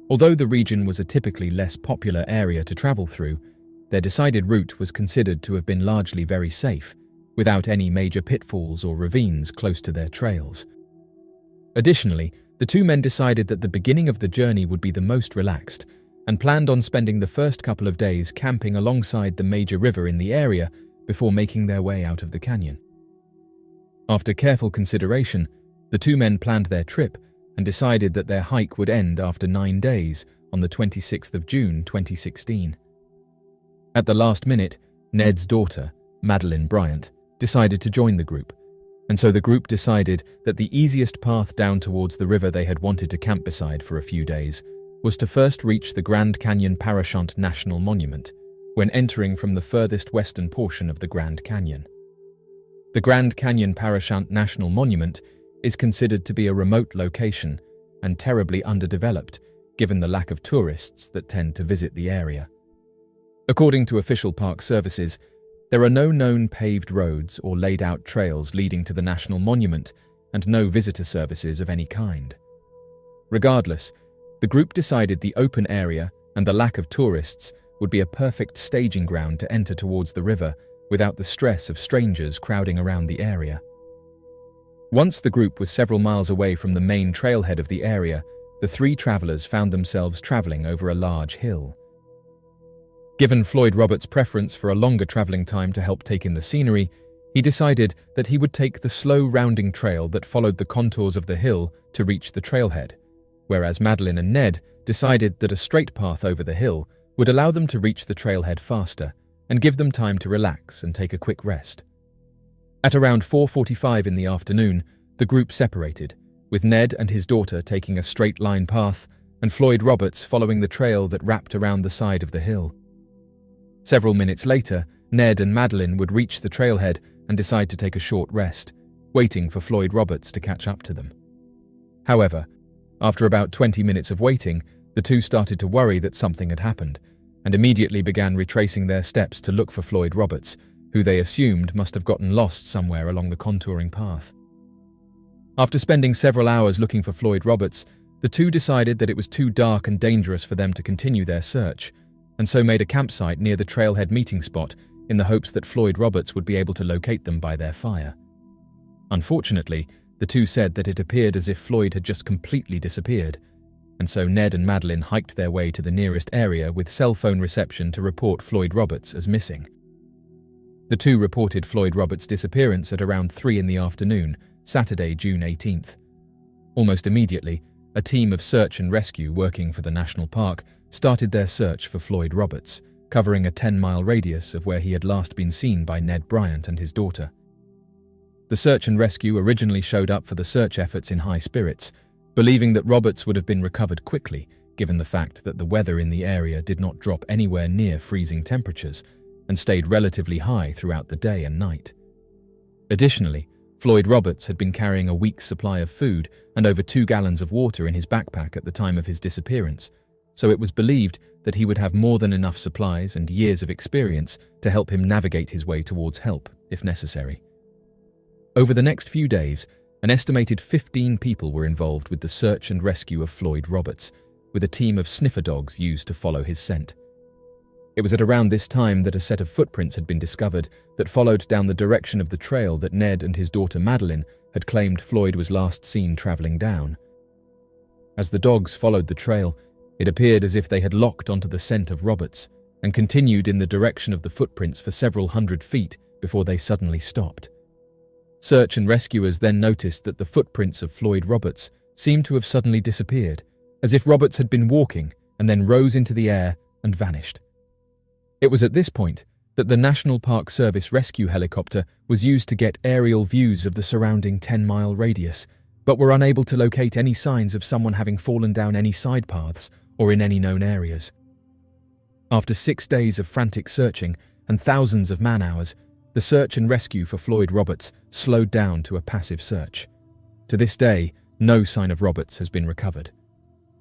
Although the region was a typically less popular area to travel through, their decided route was considered to have been largely very safe, without any major pitfalls or ravines close to their trails. Additionally, the two men decided that the beginning of the journey would be the most relaxed, and planned on spending the first couple of days camping alongside the major river in the area before making their way out of the canyon. After careful consideration, the two men planned their trip and decided that their hike would end after 9 days on the 26th of June 2016. At the last minute, Ned's daughter, Madeline Bryant, decided to join the group, and so the group decided that the easiest path down towards the river they had wanted to camp beside for a few days was to first reach the Grand Canyon Parashant National Monument when entering from the furthest western portion of the Grand Canyon. The Grand Canyon Parashant National Monument is considered to be a remote location and terribly underdeveloped given the lack of tourists that tend to visit the area. According to official park services, there are no known paved roads or laid-out trails leading to the national monument and no visitor services of any kind. Regardless, the group decided the open area and the lack of tourists would be a perfect staging ground to enter towards the river without the stress of strangers crowding around the area. Once the group was several miles away from the main trailhead of the area, the three travelers found themselves traveling over a large hill. Given Floyd Roberts' preference for a longer traveling time to help take in the scenery, he decided that he would take the slow rounding trail that followed the contours of the hill to reach the trailhead, whereas Madeline and Ned decided that a straight path over the hill would allow them to reach the trailhead faster and give them time to relax and take a quick rest. At around 4:45 in the afternoon, the group separated, with Ned and his daughter taking a straight-line path and Floyd Roberts following the trail that wrapped around the side of the hill. Several minutes later, Ned and Madeline would reach the trailhead and decide to take a short rest, waiting for Floyd Roberts to catch up to them. However, after about 20 minutes of waiting, the two started to worry that something had happened, and immediately began retracing their steps to look for Floyd Roberts, who they assumed must have gotten lost somewhere along the contouring path. After spending several hours looking for Floyd Roberts, the two decided that it was too dark and dangerous for them to continue their search, and so made a campsite near the trailhead meeting spot in the hopes that Floyd Roberts would be able to locate them by their fire. Unfortunately, the two said that it appeared as if Floyd had just completely disappeared, and so Ned and Madeline hiked their way to the nearest area with cell phone reception to report Floyd Roberts as missing. The two reported Floyd Roberts' disappearance at around 3 in the afternoon, Saturday, June 18th. Almost immediately, a team of search and rescue working for the national park started their search for Floyd Roberts, covering a 10-mile radius of where he had last been seen by Ned Bryant and his daughter. The search and rescue originally showed up for the search efforts in high spirits, believing that Roberts would have been recovered quickly, given the fact that the weather in the area did not drop anywhere near freezing temperatures and stayed relatively high throughout the day and night. Additionally, Floyd Roberts had been carrying a week's supply of food and over 2 gallons of water in his backpack at the time of his disappearance, so it was believed that he would have more than enough supplies and years of experience to help him navigate his way towards help, if necessary. Over the next few days, an estimated 15 people were involved with the search and rescue of Floyd Roberts, with a team of sniffer dogs used to follow his scent. It was at around this time that a set of footprints had been discovered that followed down the direction of the trail that Ned and his daughter Madeline had claimed Floyd was last seen traveling down. As the dogs followed the trail, it appeared as if they had locked onto the scent of Roberts and continued in the direction of the footprints for several hundred feet before they suddenly stopped. Search and rescuers then noticed that the footprints of Floyd Roberts seemed to have suddenly disappeared, as if Roberts had been walking and then rose into the air and vanished. It was at this point that the National Park Service rescue helicopter was used to get aerial views of the surrounding 10-mile radius, but were unable to locate any signs of someone having fallen down any side paths or in any known areas. After 6 days of frantic searching and thousands of man-hours, the search and rescue for Floyd Roberts slowed down to a passive search. To this day, no sign of Roberts has been recovered.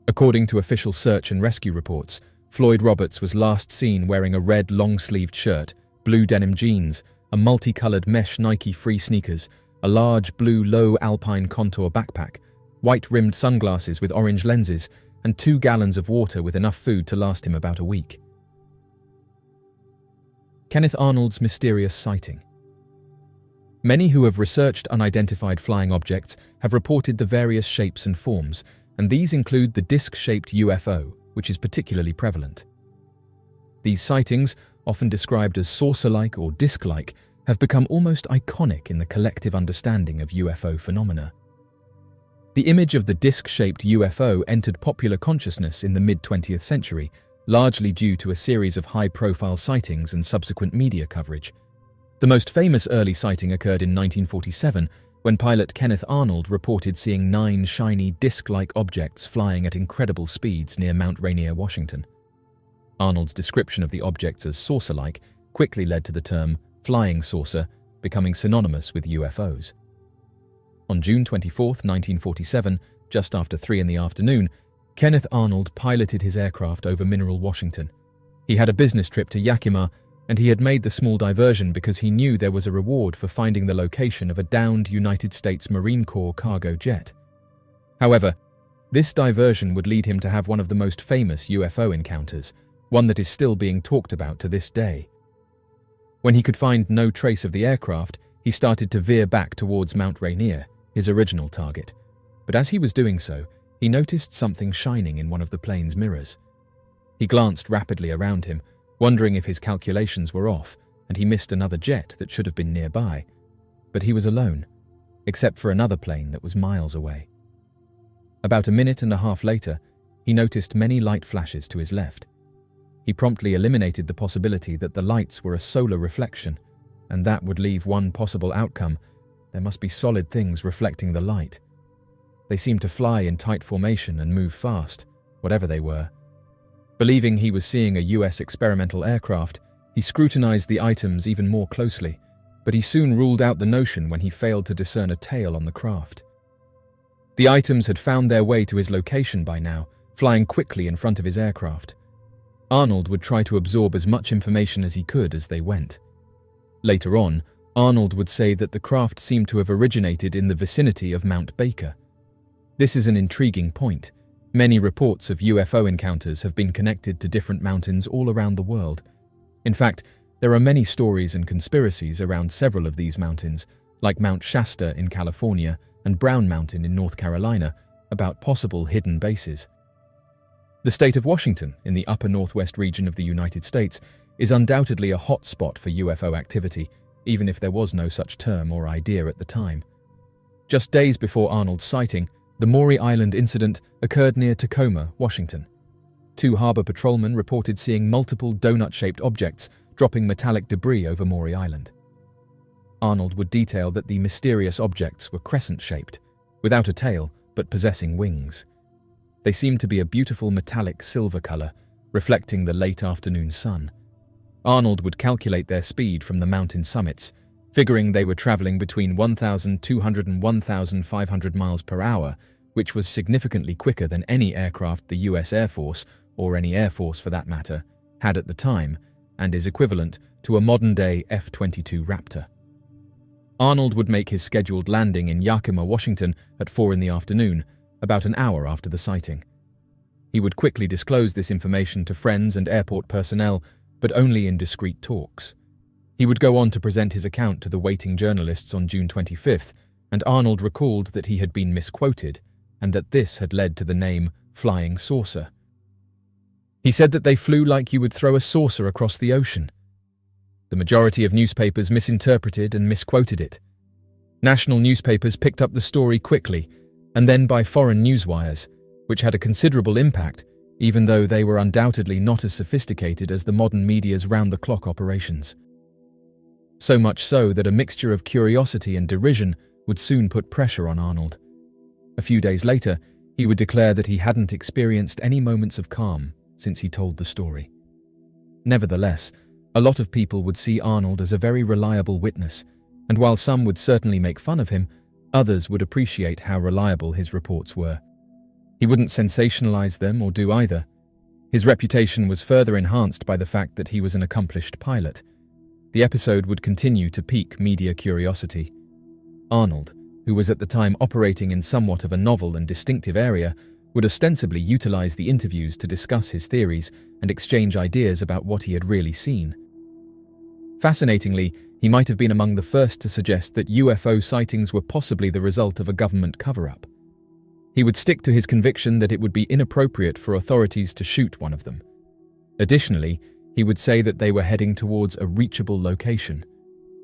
According to official search and rescue reports, Floyd Roberts was last seen wearing a red long-sleeved shirt, blue denim jeans, a multicolored mesh Nike Free sneakers, a large blue low alpine contour backpack, white-rimmed sunglasses with orange lenses, and 2 gallons of water with enough food to last him about a week. Kenneth Arnold's mysterious sighting. Many who have researched unidentified flying objects have reported the various shapes and forms, and these include the disc-shaped UFO, which is particularly prevalent. These sightings, often described as saucer-like or disc-like, have become almost iconic in the collective understanding of UFO phenomena. The image of the disc-shaped UFO entered popular consciousness in the mid-20th century, largely due to a series of high-profile sightings and subsequent media coverage. The most famous early sighting occurred in 1947, when pilot Kenneth Arnold reported seeing 9 shiny disc-like objects flying at incredible speeds near Mount Rainier, Washington. Arnold's description of the objects as saucer-like quickly led to the term flying saucer becoming synonymous with UFOs. On June 24, 1947, just after 3 in the afternoon, Kenneth Arnold piloted his aircraft over Mineral, Washington. He had a business trip to Yakima, and he had made the small diversion because he knew there was a reward for finding the location of a downed United States Marine Corps cargo jet. However, this diversion would lead him to have one of the most famous UFO encounters, one that is still being talked about to this day. When he could find no trace of the aircraft, he started to veer back towards Mount Rainier, his original target. But as he was doing so, he noticed something shining in one of the plane's mirrors. He glanced rapidly around him, wondering if his calculations were off and he missed another jet that should have been nearby. But he was alone, except for another plane that was miles away. About a minute and a half later, he noticed many light flashes to his left. He promptly eliminated the possibility that the lights were a solar reflection, and that would leave one possible outcome: there must be solid things reflecting the light. They seemed to fly in tight formation and move fast, whatever they were. Believing he was seeing a US experimental aircraft, he scrutinized the items even more closely, but he soon ruled out the notion when he failed to discern a tail on the craft. The items had found their way to his location by now, flying quickly in front of his aircraft. Arnold would try to absorb as much information as he could as they went. Later on, Arnold would say that the craft seemed to have originated in the vicinity of Mount Baker. This is an intriguing point. Many reports of UFO encounters have been connected to different mountains all around the world. In fact, there are many stories and conspiracies around several of these mountains, like Mount Shasta in California and Brown Mountain in North Carolina, about possible hidden bases. The state of Washington, in the upper northwest region of the United States, is undoubtedly a hot spot for UFO activity, even if there was no such term or idea at the time. Just days before Arnold's sighting, the Maury Island incident occurred near Tacoma, Washington. 2 harbor patrolmen reported seeing multiple donut-shaped objects dropping metallic debris over Maury Island. Arnold would detail that the mysterious objects were crescent-shaped, without a tail but possessing wings. They seemed to be a beautiful metallic silver color, reflecting the late afternoon sun. Arnold would calculate their speed from the mountain summits, figuring they were traveling between 1,200 and 1,500 miles per hour, which was significantly quicker than any aircraft the US Air Force, or any Air Force for that matter, had at the time, and is equivalent to a modern-day F-22 Raptor. Arnold would make his scheduled landing in Yakima, Washington at 4 in the afternoon, about an hour after the sighting. He would quickly disclose this information to friends and airport personnel, but only in discreet talks. He would go on to present his account to the waiting journalists on June 25th, and Arnold recalled that he had been misquoted, and that this had led to the name Flying Saucer. He said that they flew like you would throw a saucer across the ocean. The majority of newspapers misinterpreted and misquoted it. National newspapers picked up the story quickly, and then by foreign newswires, which had a considerable impact, even though they were undoubtedly not as sophisticated as the modern media's round-the-clock operations. So much so that a mixture of curiosity and derision would soon put pressure on Arnold. A few days later, he would declare that he hadn't experienced any moments of calm since he told the story. Nevertheless, a lot of people would see Arnold as a very reliable witness, and while some would certainly make fun of him, others would appreciate how reliable his reports were. He wouldn't sensationalize them or do either. His reputation was further enhanced by the fact that he was an accomplished pilot. The episode would continue to pique media curiosity. Arnold, who was at the time operating in somewhat of a novel and distinctive area, would ostensibly utilize the interviews to discuss his theories and exchange ideas about what he had really seen. Fascinatingly, he might have been among the first to suggest that UFO sightings were possibly the result of a government cover-up. He would stick to his conviction that it would be inappropriate for authorities to shoot one of them. Additionally, he would say that they were heading towards a reachable location.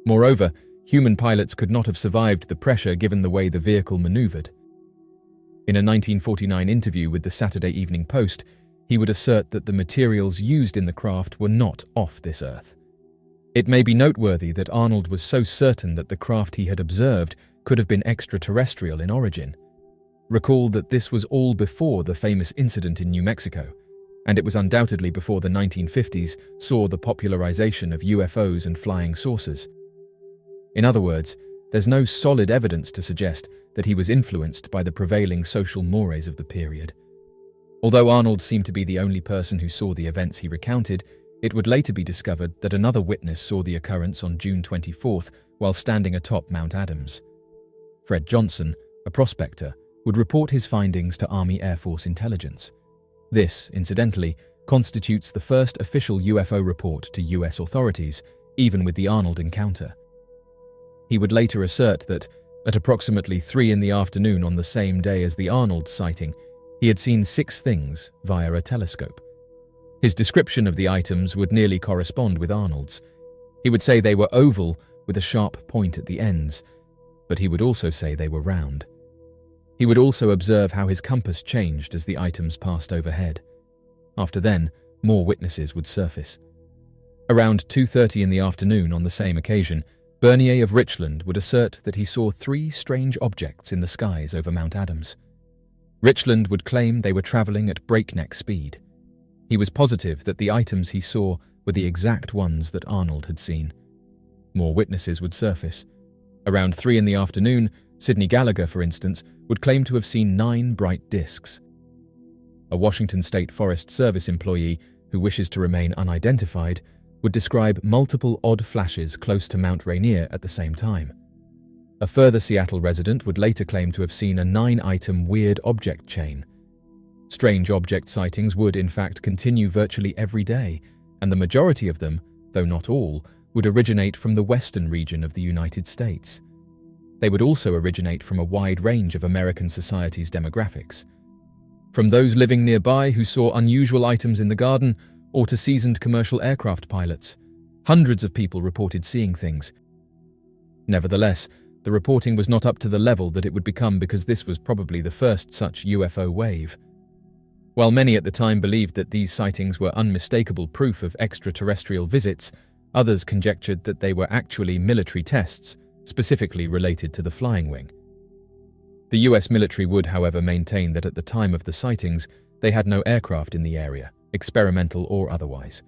Moreover, human pilots could not have survived the pressure given the way the vehicle maneuvered. In a 1949 interview with the Saturday Evening Post, he would assert that the materials used in the craft were not off this Earth. It may be noteworthy that Arnold was so certain that the craft he had observed could have been extraterrestrial in origin. Recall that this was all before the famous incident in New Mexico, and it was undoubtedly before the 1950s saw the popularization of UFOs and flying saucers. In other words, there's no solid evidence to suggest that he was influenced by the prevailing social mores of the period. Although Arnold seemed to be the only person who saw the events he recounted, it would later be discovered that another witness saw the occurrence on June 24th while standing atop Mount Adams. Fred Johnson, a prospector, would report his findings to Army Air Force intelligence. This, incidentally, constitutes the first official UFO report to US authorities, even with the Arnold encounter. He would later assert that, at approximately 3 p.m. on the same day as the Arnold sighting, he had seen 6 things via a telescope. His description of the items would nearly correspond with Arnold's. He would say they were oval with a sharp point at the ends, but he would also say they were round. He would also observe how his compass changed as the items passed overhead. After then, more witnesses would surface. Around 2:30 p.m. on the same occasion, Bernier of Richland would assert that he saw 3 strange objects in the skies over Mount Adams. Richland would claim they were traveling at breakneck speed. He was positive that the items he saw were the exact ones that Arnold had seen. More witnesses would surface. Around 3 p.m, Sidney Gallagher, for instance, would claim to have seen 9 bright discs. A Washington State Forest Service employee who wishes to remain unidentified would describe multiple odd flashes close to Mount Rainier at the same time. A further Seattle resident would later claim to have seen a 9-item weird object chain. Strange object sightings would, in fact, continue virtually every day, and the majority of them, though not all, would originate from the western region of the United States. They would also originate from a wide range of American society's demographics. From those living nearby who saw unusual items in the garden, or to seasoned commercial aircraft pilots, hundreds of people reported seeing things. Nevertheless, the reporting was not up to the level that it would become because this was probably the first such UFO wave. While many at the time believed that these sightings were unmistakable proof of extraterrestrial visits, others conjectured that they were actually military tests, specifically related to the flying wing. The US military would, however, maintain that at the time of the sightings, they had no aircraft in the area, experimental or otherwise.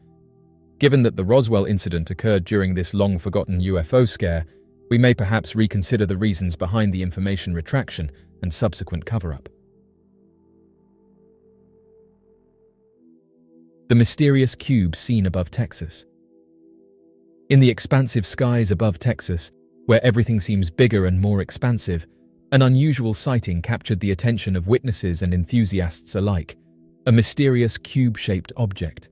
Given that the Roswell incident occurred during this long-forgotten UFO scare, we may perhaps reconsider the reasons behind the information retraction and subsequent cover-up. The mysterious cube seen above Texas. In the expansive skies above Texas, where everything seems bigger and more expansive, an unusual sighting captured the attention of witnesses and enthusiasts alike, a mysterious cube-shaped object.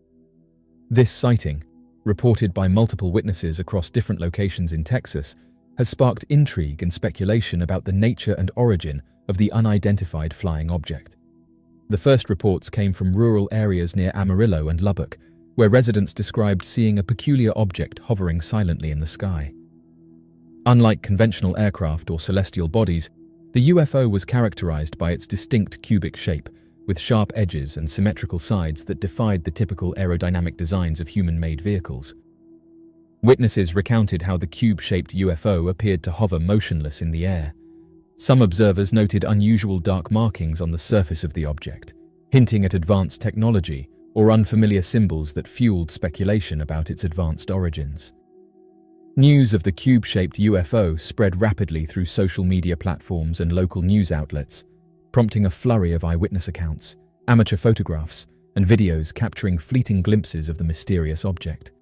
This sighting, reported by multiple witnesses across different locations in Texas, has sparked intrigue and speculation about the nature and origin of the unidentified flying object. The first reports came from rural areas near Amarillo and Lubbock, where residents described seeing a peculiar object hovering silently in the sky. Unlike conventional aircraft or celestial bodies, the UFO was characterized by its distinct cubic shape, with sharp edges and symmetrical sides that defied the typical aerodynamic designs of human-made vehicles. Witnesses recounted how the cube-shaped UFO appeared to hover motionless in the air. Some observers noted unusual dark markings on the surface of the object, hinting at advanced technology or unfamiliar symbols that fueled speculation about its advanced origins. News of the cube-shaped UFO spread rapidly through social media platforms and local news outlets, prompting a flurry of eyewitness accounts, amateur photographs, and videos capturing fleeting glimpses of the mysterious object.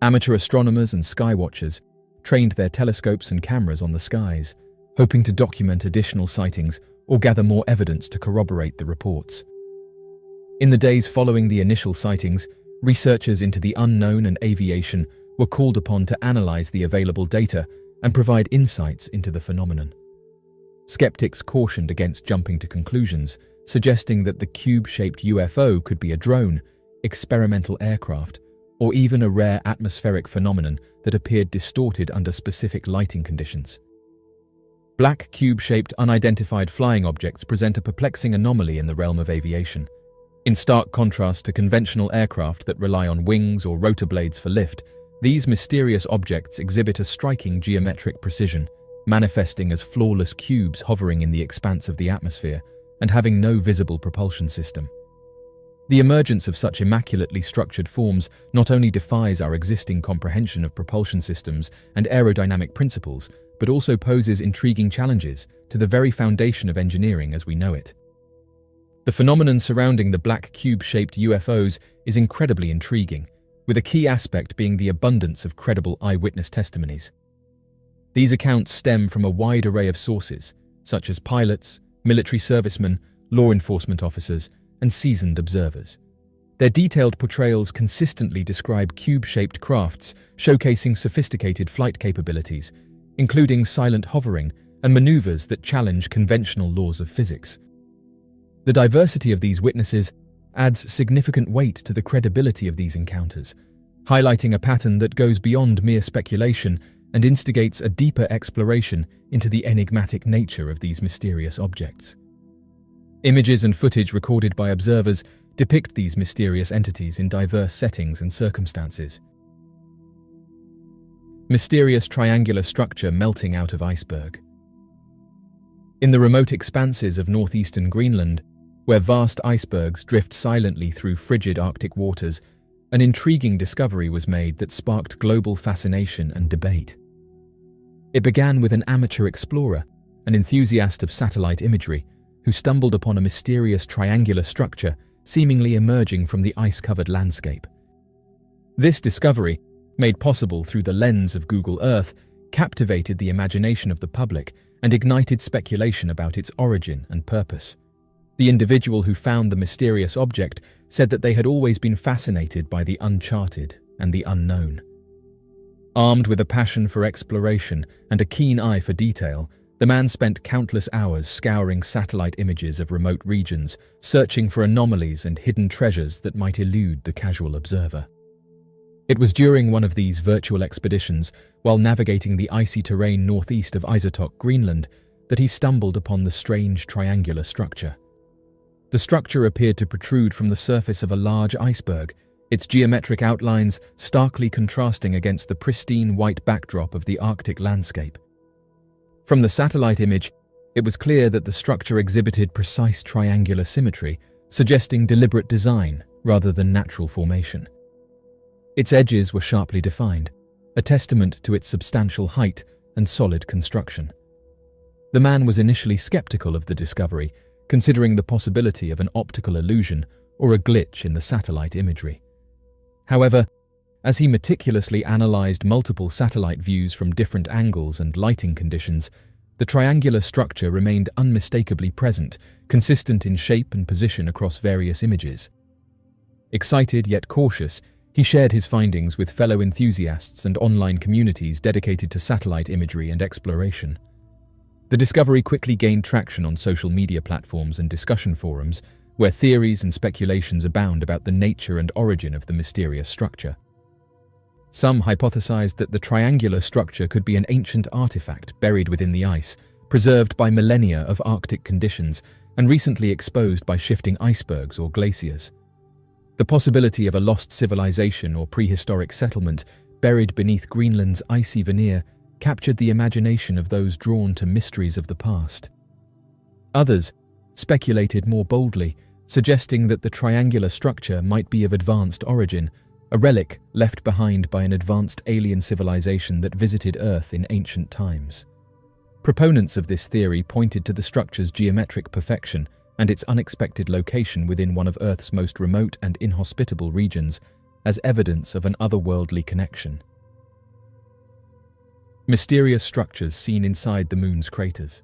Amateur astronomers and skywatchers trained their telescopes and cameras on the skies, hoping to document additional sightings or gather more evidence to corroborate the reports. In the days following the initial sightings, researchers into the unknown and aviation were called upon to analyze the available data and provide insights into the phenomenon. Skeptics cautioned against jumping to conclusions, suggesting that the cube-shaped UFO could be a drone, experimental aircraft, or even a rare atmospheric phenomenon that appeared distorted under specific lighting conditions. Black cube-shaped unidentified flying objects present a perplexing anomaly in the realm of aviation. In stark contrast to conventional aircraft that rely on wings or rotor blades for lift, these mysterious objects exhibit a striking geometric precision, manifesting as flawless cubes hovering in the expanse of the atmosphere and having no visible propulsion system. The emergence of such immaculately structured forms not only defies our existing comprehension of propulsion systems and aerodynamic principles, but also poses intriguing challenges to the very foundation of engineering as we know it. The phenomenon surrounding the black cube-shaped UFOs is incredibly intriguing, with a key aspect being the abundance of credible eyewitness testimonies. These accounts stem from a wide array of sources, such as pilots, military servicemen, law enforcement officers, and seasoned observers. Their detailed portrayals consistently describe cube-shaped crafts showcasing sophisticated flight capabilities, including silent hovering and maneuvers that challenge conventional laws of physics. The diversity of these witnesses adds significant weight to the credibility of these encounters, highlighting a pattern that goes beyond mere speculation and instigates a deeper exploration into the enigmatic nature of these mysterious objects. Images and footage recorded by observers depict these mysterious entities in diverse settings and circumstances. Mysterious triangular structure melting out of iceberg. In the remote expanses of northeastern Greenland, where vast icebergs drift silently through frigid Arctic waters, an intriguing discovery was made that sparked global fascination and debate. It began with an amateur explorer, an enthusiast of satellite imagery, who stumbled upon a mysterious triangular structure seemingly emerging from the ice-covered landscape. This discovery, made possible through the lens of Google Earth, captivated the imagination of the public and ignited speculation about its origin and purpose. The individual who found the mysterious object said that they had always been fascinated by the uncharted and the unknown. Armed with a passion for exploration and a keen eye for detail, the man spent countless hours scouring satellite images of remote regions, searching for anomalies and hidden treasures that might elude the casual observer. It was during one of these virtual expeditions, while navigating the icy terrain northeast of Isotok, Greenland, that he stumbled upon the strange triangular structure. The structure appeared to protrude from the surface of a large iceberg, its geometric outlines starkly contrasting against the pristine white backdrop of the Arctic landscape. From the satellite image, it was clear that the structure exhibited precise triangular symmetry, suggesting deliberate design rather than natural formation. Its edges were sharply defined, a testament to its substantial height and solid construction. The man was initially skeptical of the discovery, considering the possibility of an optical illusion or a glitch in the satellite imagery. However, as he meticulously analyzed multiple satellite views from different angles and lighting conditions, the triangular structure remained unmistakably present, consistent in shape and position across various images. Excited yet cautious, he shared his findings with fellow enthusiasts and online communities dedicated to satellite imagery and exploration. The discovery quickly gained traction on social media platforms and discussion forums, where theories and speculations abound about the nature and origin of the mysterious structure. Some hypothesized that the triangular structure could be an ancient artifact buried within the ice, preserved by millennia of Arctic conditions and recently exposed by shifting icebergs or glaciers. The possibility of a lost civilization or prehistoric settlement buried beneath Greenland's icy veneer captured the imagination of those drawn to mysteries of the past. Others speculated more boldly, suggesting that the triangular structure might be of advanced origin, a relic left behind by an advanced alien civilization that visited Earth in ancient times. Proponents of this theory pointed to the structure's geometric perfection and its unexpected location within one of Earth's most remote and inhospitable regions as evidence of an otherworldly connection. Mysterious structures seen inside the Moon's craters.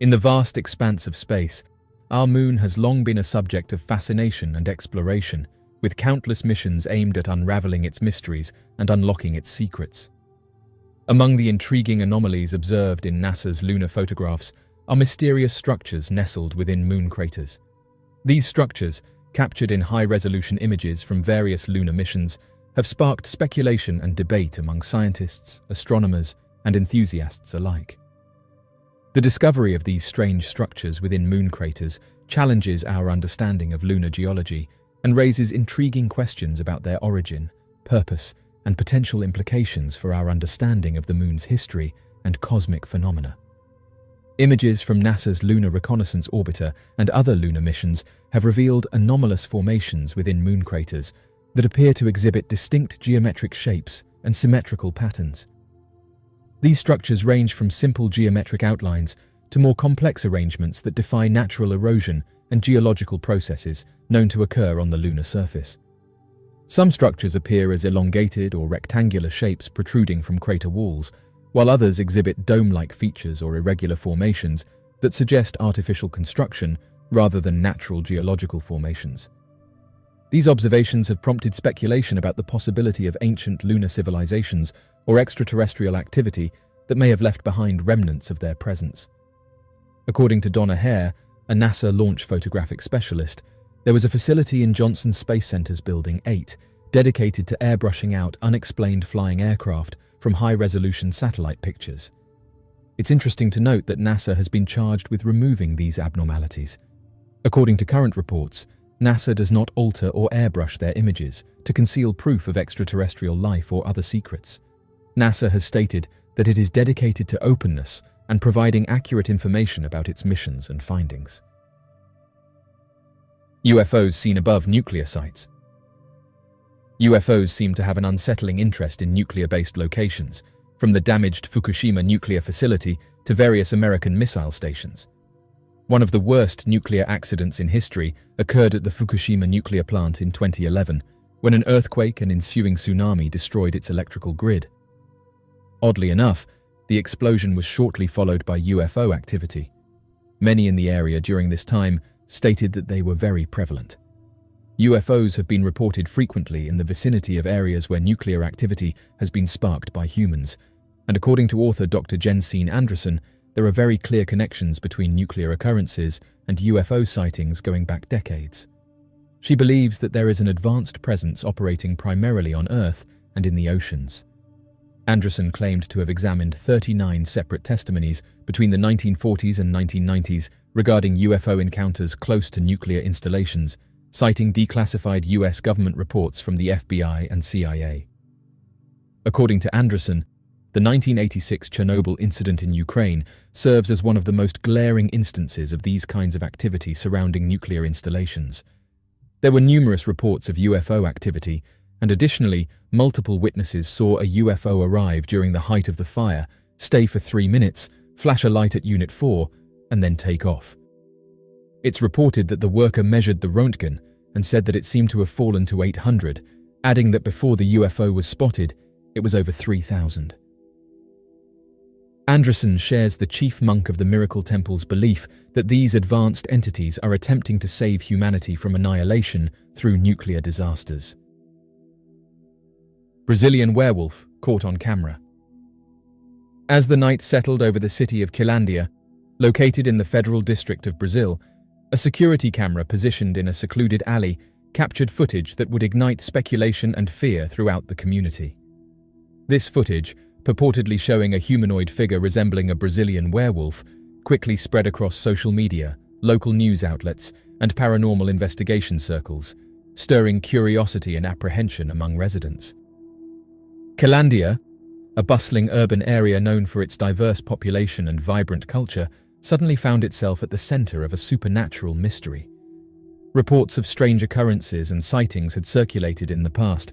In the vast expanse of space, our Moon has long been a subject of fascination and exploration, with countless missions aimed at unraveling its mysteries and unlocking its secrets. Among the intriguing anomalies observed in NASA's lunar photographs are mysterious structures nestled within moon craters. These structures, captured in high-resolution images from various lunar missions, have sparked speculation and debate among scientists, astronomers, and enthusiasts alike. The discovery of these strange structures within moon craters challenges our understanding of lunar geology and raises intriguing questions about their origin, purpose, and potential implications for our understanding of the moon's history and cosmic phenomena. Images from NASA's Lunar Reconnaissance Orbiter and other lunar missions have revealed anomalous formations within moon craters that appear to exhibit distinct geometric shapes and symmetrical patterns. These structures range from simple geometric outlines to more complex arrangements that defy natural erosion and geological processes known to occur on the lunar surface. Some structures appear as elongated or rectangular shapes protruding from crater walls, while others exhibit dome-like features or irregular formations that suggest artificial construction rather than natural geological formations. These observations have prompted speculation about the possibility of ancient lunar civilizations or extraterrestrial activity that may have left behind remnants of their presence. According to Donna Hare, a NASA launch photographic specialist, there was a facility in Johnson Space Center's Building 8 dedicated to airbrushing out unexplained flying aircraft from high-resolution satellite pictures. It's interesting to note that NASA has been charged with removing these abnormalities. According to current reports, NASA does not alter or airbrush their images to conceal proof of extraterrestrial life or other secrets. NASA has stated that it is dedicated to openness and providing accurate information about its missions and findings. UFOs seen above nuclear sites. UFOs seem to have an unsettling interest in nuclear-based locations, from the damaged Fukushima nuclear facility to various American missile stations. One of the worst nuclear accidents in history occurred at the Fukushima nuclear plant in 2011, when an earthquake and ensuing tsunami destroyed its electrical grid. Oddly enough, the explosion was shortly followed by UFO activity. Many in the area during this time stated that they were very prevalent. UFOs have been reported frequently in the vicinity of areas where nuclear activity has been sparked by humans, and according to author Dr. Jensine Anderson, there are very clear connections between nuclear occurrences and UFO sightings going back decades. She believes that there is an advanced presence operating primarily on Earth and in the oceans. Anderson claimed to have examined 39 separate testimonies between the 1940s and 1990s regarding UFO encounters close to nuclear installations, citing declassified US government reports from the FBI and CIA. According to Anderson, the 1986 Chernobyl incident in Ukraine serves as one of the most glaring instances of these kinds of activity surrounding nuclear installations. There were numerous reports of UFO activity, and additionally, multiple witnesses saw a UFO arrive during the height of the fire, stay for 3 minutes, flash a light at Unit 4, and then take off. It's reported that the worker measured the Röntgen and said that it seemed to have fallen to 800, adding that before the UFO was spotted, it was over 3,000. Anderson shares the chief monk of the Miracle Temple's belief that these advanced entities are attempting to save humanity from annihilation through nuclear disasters. Brazilian werewolf caught on camera. As the night settled over the city of Quilândia, located in the Federal District of Brazil, a security camera positioned in a secluded alley captured footage that would ignite speculation and fear throughout the community. This footage, purportedly showing a humanoid figure resembling a Brazilian werewolf, quickly spread across social media, local news outlets, and paranormal investigation circles, stirring curiosity and apprehension among residents. Quilândia, a bustling urban area known for its diverse population and vibrant culture, suddenly found itself at the center of a supernatural mystery. Reports of strange occurrences and sightings had circulated in the past,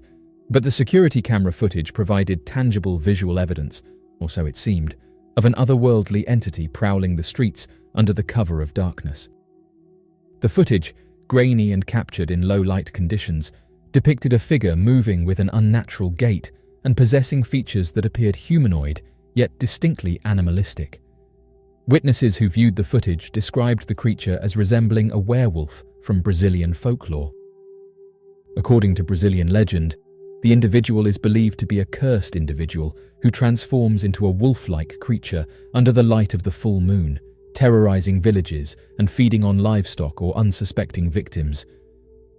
but the security camera footage provided tangible visual evidence, or so it seemed, of an otherworldly entity prowling the streets under the cover of darkness. The footage, grainy and captured in low-light conditions, depicted a figure moving with an unnatural gait and possessing features that appeared humanoid, yet distinctly animalistic. Witnesses who viewed the footage described the creature as resembling a werewolf from Brazilian folklore. According to Brazilian legend, the individual is believed to be a cursed individual who transforms into a wolf-like creature under the light of the full moon, terrorizing villages and feeding on livestock or unsuspecting victims.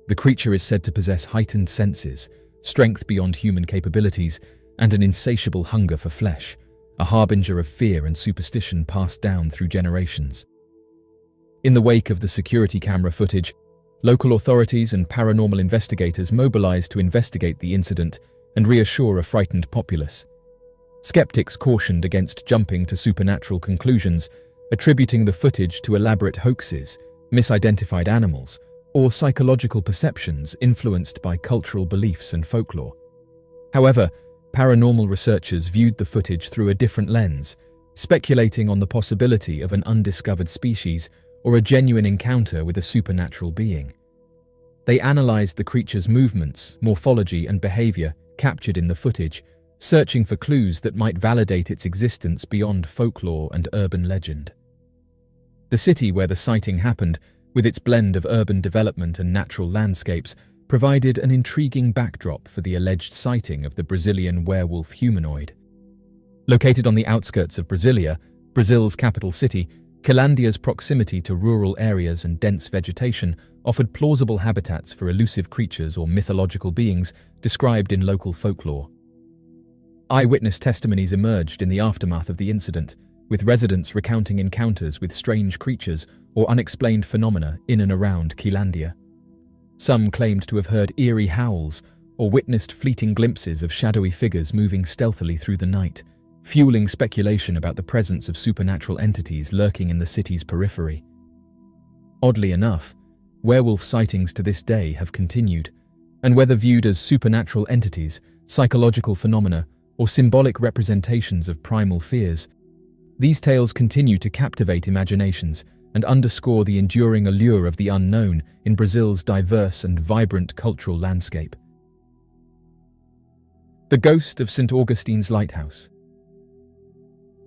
The creature is said to possess heightened senses, strength beyond human capabilities, and an insatiable hunger for flesh, a harbinger of fear and superstition passed down through generations. In the wake of the security camera footage, local authorities and paranormal investigators mobilized to investigate the incident and reassure a frightened populace. Skeptics cautioned against jumping to supernatural conclusions, attributing the footage to elaborate hoaxes, misidentified animals, or psychological perceptions influenced by cultural beliefs and folklore. However, paranormal researchers viewed the footage through a different lens, speculating on the possibility of an undiscovered species or a genuine encounter with a supernatural being. They analyzed the creature's movements, morphology, and behavior captured in the footage, searching for clues that might validate its existence beyond folklore and urban legend. The city where the sighting happened, with its blend of urban development and natural landscapes, provided an intriguing backdrop for the alleged sighting of the Brazilian werewolf humanoid. Located on the outskirts of Brasilia, Brazil's capital city, Quilandia's proximity to rural areas and dense vegetation offered plausible habitats for elusive creatures or mythological beings described in local folklore. Eyewitness testimonies emerged in the aftermath of the incident, with residents recounting encounters with strange creatures or unexplained phenomena in and around Quilandia. Some claimed to have heard eerie howls or witnessed fleeting glimpses of shadowy figures moving stealthily through the night, fueling speculation about the presence of supernatural entities lurking in the city's periphery. Oddly enough, werewolf sightings to this day have continued, and whether viewed as supernatural entities, psychological phenomena, or symbolic representations of primal fears, these tales continue to captivate imaginations and underscore the enduring allure of the unknown in Brazil's diverse and vibrant cultural landscape. The ghost of St. Augustine's lighthouse.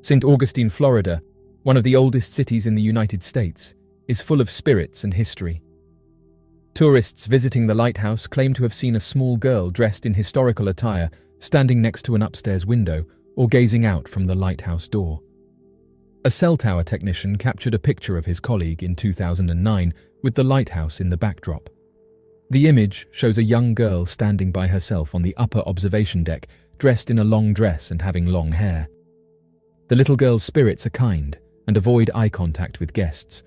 St. Augustine, Florida, one of the oldest cities in the United States, is full of spirits and history. Tourists visiting the lighthouse claim to have seen a small girl dressed in historical attire standing next to an upstairs window or gazing out from the lighthouse door. A cell tower technician captured a picture of his colleague in 2009 with the lighthouse in the backdrop. The image shows a young girl standing by herself on the upper observation deck, dressed in a long dress and having long hair. The little girl's spirits are kind and avoid eye contact with guests.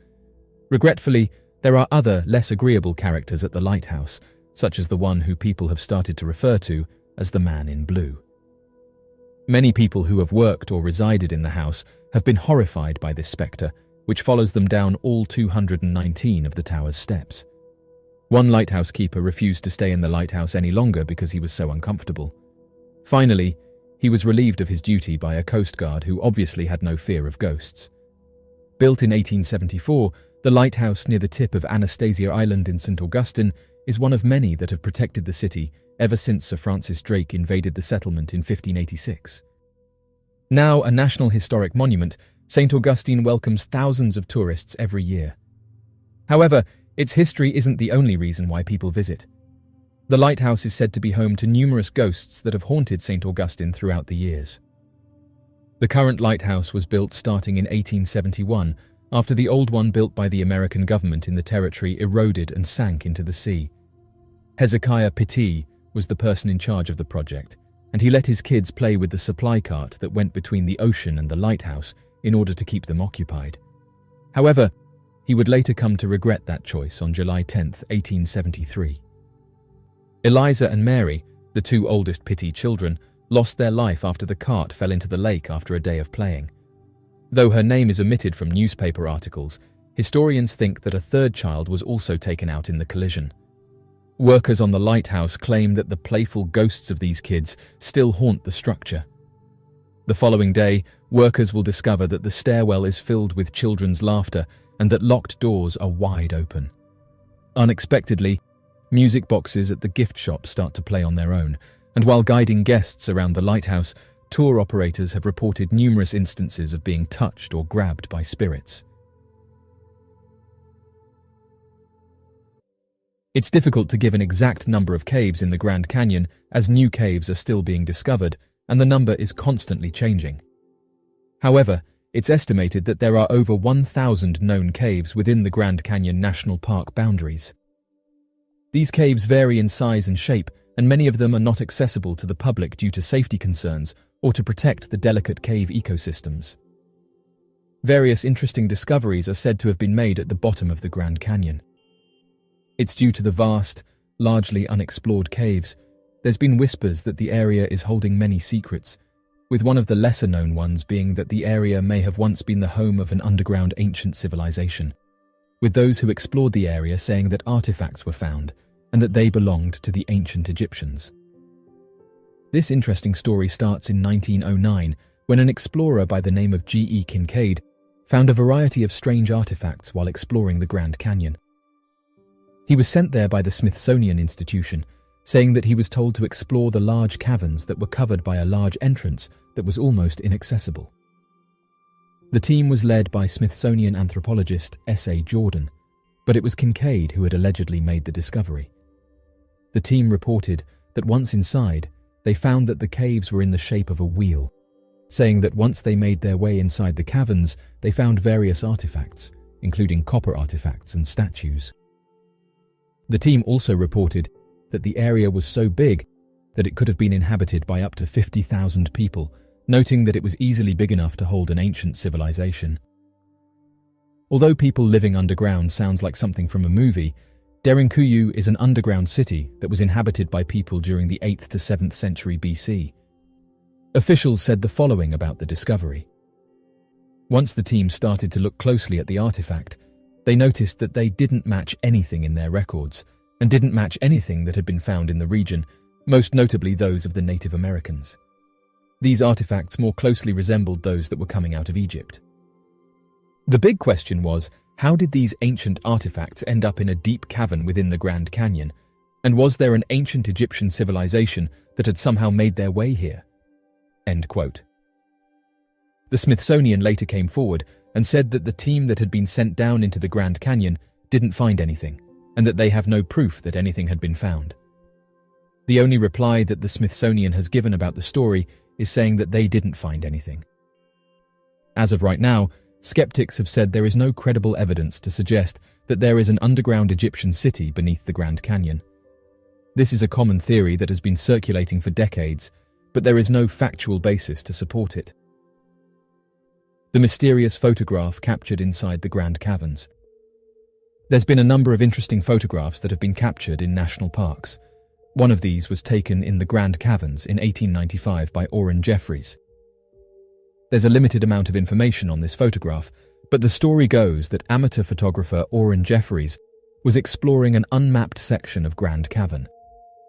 Regretfully, there are other, less agreeable characters at the lighthouse, such as the one who people have started to refer to as the man in blue. Many people who have worked or resided in the house have been horrified by this spectre, which follows them down all 219 of the tower's steps. One lighthouse keeper refused to stay in the lighthouse any longer because he was so uncomfortable. Finally, he was relieved of his duty by a coast guard who obviously had no fear of ghosts. Built in 1874, the lighthouse near the tip of Anastasia Island in St. Augustine is one of many that have protected the city ever since Sir Francis Drake invaded the settlement in 1586. Now a National Historic Monument, St. Augustine welcomes thousands of tourists every year. However, its history isn't the only reason why people visit. The lighthouse is said to be home to numerous ghosts that have haunted St. Augustine throughout the years. The current lighthouse was built starting in 1871, after the old one built by the American government in the territory eroded and sank into the sea. Hezekiah Pittee was the person in charge of the project, and he let his kids play with the supply cart that went between the ocean and the lighthouse in order to keep them occupied. However, he would later come to regret that choice on July 10, 1873. Eliza and Mary, the two oldest Pittee children, lost their life after the cart fell into the lake after a day of playing. Though her name is omitted from newspaper articles, historians think that a third child was also taken out in the collision. Workers on the lighthouse claim that the playful ghosts of these kids still haunt the structure. The following day, workers will discover that the stairwell is filled with children's laughter and that locked doors are wide open. Unexpectedly, music boxes at the gift shop start to play on their own, and while guiding guests around the lighthouse, tour operators have reported numerous instances of being touched or grabbed by spirits. It's difficult to give an exact number of caves in the Grand Canyon as new caves are still being discovered and the number is constantly changing. However, it's estimated that there are over 1,000 known caves within the Grand Canyon National Park boundaries. These caves vary in size and shape, and many of them are not accessible to the public due to safety concerns or to protect the delicate cave ecosystems. Various interesting discoveries are said to have been made at the bottom of the Grand Canyon. It's due to the vast, largely unexplored caves. There's been whispers that the area is holding many secrets, with one of the lesser-known ones being that the area may have once been the home of an underground ancient civilization, with those who explored the area saying that artifacts were found and that they belonged to the ancient Egyptians. This interesting story starts in 1909 when an explorer by the name of G.E. Kincaid found a variety of strange artifacts while exploring the Grand Canyon. He was sent there by the Smithsonian Institution, saying that he was told to explore the large caverns that were covered by a large entrance that was almost inaccessible. The team was led by Smithsonian anthropologist S.A. Jordan, but it was Kincaid who had allegedly made the discovery. The team reported that once inside, they found that the caves were in the shape of a wheel, saying that once they made their way inside the caverns, they found various artifacts, including copper artifacts and statues. The team also reported that the area was so big that it could have been inhabited by up to 50,000 people, noting that it was easily big enough to hold an ancient civilization. Although people living underground sounds like something from a movie, Derinkuyu is an underground city that was inhabited by people during the 8th to 7th century BC. Officials said the following about the discovery. Once the team started to look closely at the artifact, they noticed that they didn't match anything in their records and didn't match anything that had been found in the region, most notably those of the Native Americans. These artifacts more closely resembled those that were coming out of Egypt. The big question was, how did these ancient artifacts end up in a deep cavern within the Grand Canyon? And was there an ancient Egyptian civilization that had somehow made their way here? End quote. The Smithsonian later came forward and said that the team that had been sent down into the Grand Canyon didn't find anything, and that they have no proof that anything had been found. The only reply that the Smithsonian has given about the story is saying that they didn't find anything. As of right now, skeptics have said there is no credible evidence to suggest that there is an underground Egyptian city beneath the Grand Canyon. This is a common theory that has been circulating for decades, but there is no factual basis to support it. The mysterious photograph captured inside the Grand Caverns. There's been a number of interesting photographs that have been captured in national parks. One of these was taken in the Grand Caverns in 1895 by Orrin Jeffries. There's a limited amount of information on this photograph, but the story goes that amateur photographer Orrin Jeffries was exploring an unmapped section of Grand Cavern,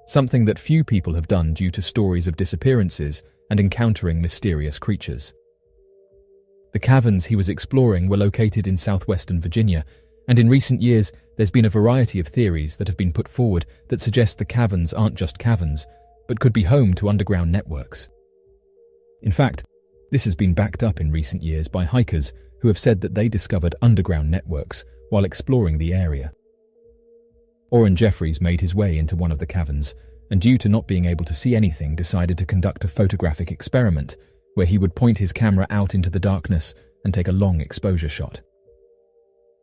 something that few people have done due to stories of disappearances and encountering mysterious creatures. The caverns he was exploring were located in southwestern Virginia, and in recent years there's been a variety of theories that have been put forward that suggest the caverns aren't just caverns, but could be home to underground networks. In fact, this has been backed up in recent years by hikers who have said that they discovered underground networks while exploring the area. Orrin Jeffries made his way into one of the caverns, and due to not being able to see anything, decided to conduct a photographic experiment where he would point his camera out into the darkness and take a long exposure shot.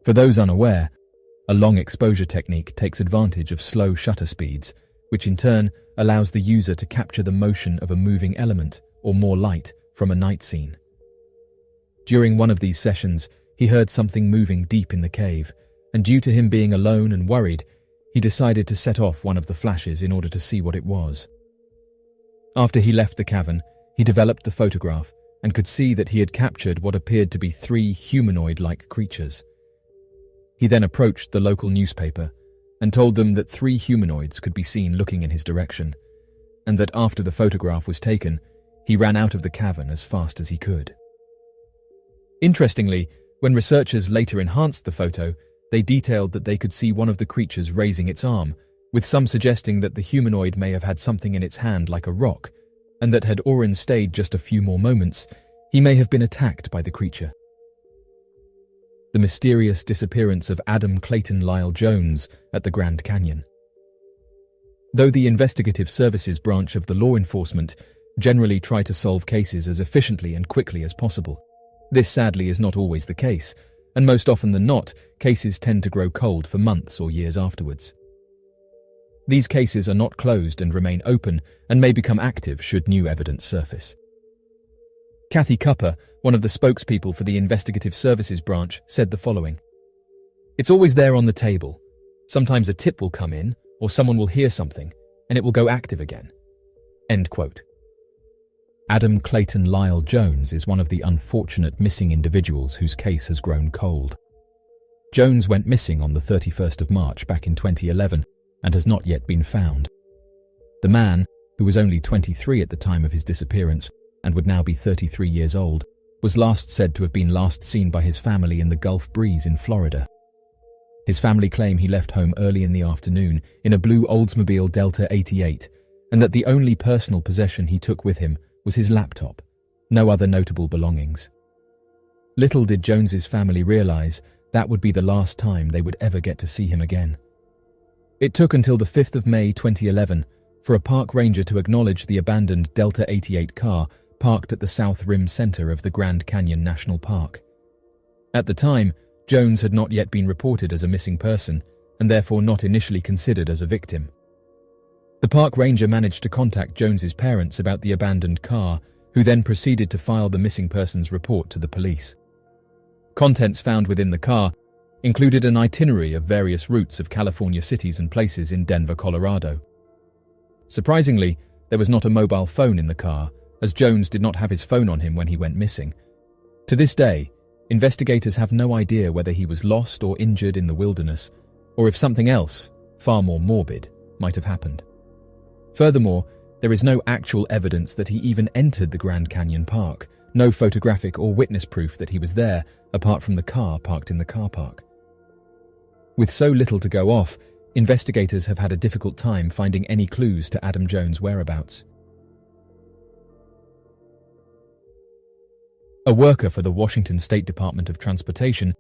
For those unaware, a long exposure technique takes advantage of slow shutter speeds, which in turn allows the user to capture the motion of a moving element or more light from a night scene. During one of these sessions, he heard something moving deep in the cave, and due to him being alone and worried, he decided to set off one of the flashes in order to see what it was. After he left the cavern, he developed the photograph and could see that he had captured what appeared to be 3 humanoid-like creatures. He then approached the local newspaper and told them that 3 humanoids could be seen looking in his direction, and that after the photograph was taken, he ran out of the cavern as fast as he could. Interestingly, when researchers later enhanced the photo, they detailed that they could see one of the creatures raising its arm, with some suggesting that the humanoid may have had something in its hand like a rock, and that had Orrin stayed just a few more moments, he may have been attacked by the creature. The mysterious disappearance of Adam Clayton Lyle Jones at the Grand Canyon. Though the investigative services branch of the law enforcement generally try to solve cases as efficiently and quickly as possible, this sadly is not always the case, and most often than not, cases tend to grow cold for months or years afterwards. These cases are not closed and remain open and may become active should new evidence surface. Kathy Cupper, one of the spokespeople for the investigative services branch, said the following: "It's always there on the table. Sometimes a tip will come in, or someone will hear something, and it will go active again." End quote. Adam Clayton Lyle Jones is one of the unfortunate missing individuals whose case has grown cold. Jones went missing on the 31st of March back in 2011 and has not yet been found. The man, who was only 23 at the time of his disappearance and would now be 33 years old, was last said to have been last seen by his family in the Gulf Breeze in Florida. His family claim he left home early in the afternoon in a blue Oldsmobile Delta 88, and that the only personal possession he took with him was his laptop, no other notable belongings. Little did Jones's family realize that would be the last time they would ever get to see him again. It took until the 5th of May 2011 for a park ranger to acknowledge the abandoned Delta 88 car parked at the South Rim center of the Grand Canyon National Park. At the time, Jones had not yet been reported as a missing person and therefore not initially considered as a victim. The park ranger managed to contact Jones's parents about the abandoned car, who then proceeded to file the missing persons report to the police. Contents found within the car included an itinerary of various routes of California cities and places in Denver, Colorado. Surprisingly, there was not a mobile phone in the car, as Jones did not have his phone on him when he went missing. To this day, investigators have no idea whether he was lost or injured in the wilderness, or if something else, far more morbid, might have happened. Furthermore, there is no actual evidence that he even entered the Grand Canyon Park, no photographic or witness proof that he was there, apart from the car parked in the car park. With so little to go off, investigators have had a difficult time finding any clues to Adam Jones' whereabouts. A worker for the Washington State Department of Transportation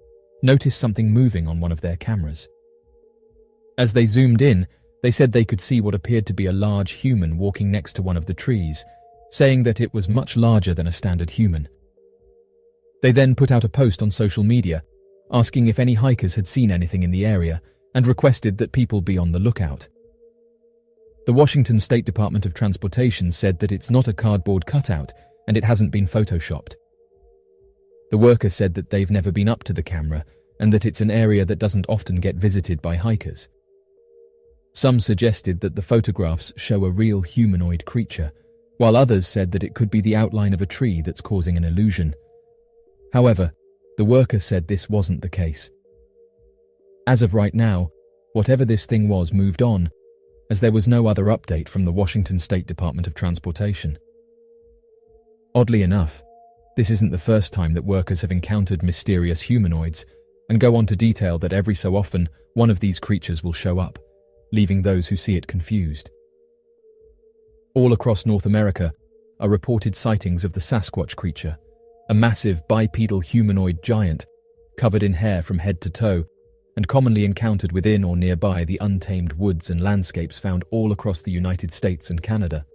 noticed something moving on one of their cameras. As they zoomed in, they said they could see what appeared to be a large human walking next to one of the trees, saying that it was much larger than a standard human. They then put out a post on social media, asking if any hikers had seen anything in the area, and requested that people be on the lookout. The Washington State Department of Transportation said that it's not a cardboard cutout and it hasn't been photoshopped. The worker said that they've never been up to the camera and that it's an area that doesn't often get visited by hikers. Some suggested that the photographs show a real humanoid creature, while others said that it could be the outline of a tree that's causing an illusion. However, the worker said this wasn't the case. As of right now, whatever this thing was moved on, as there was no other update from the Washington State Department of Transportation. Oddly enough, this isn't the first time that workers have encountered mysterious humanoids, and go on to detail that every so often one of these creatures will show up, leaving those who see it confused. All across North America are reported sightings of the Sasquatch creature, a massive bipedal humanoid giant covered in hair from head to toe, and commonly encountered within or nearby the untamed woods and landscapes found all across the United States and Canada.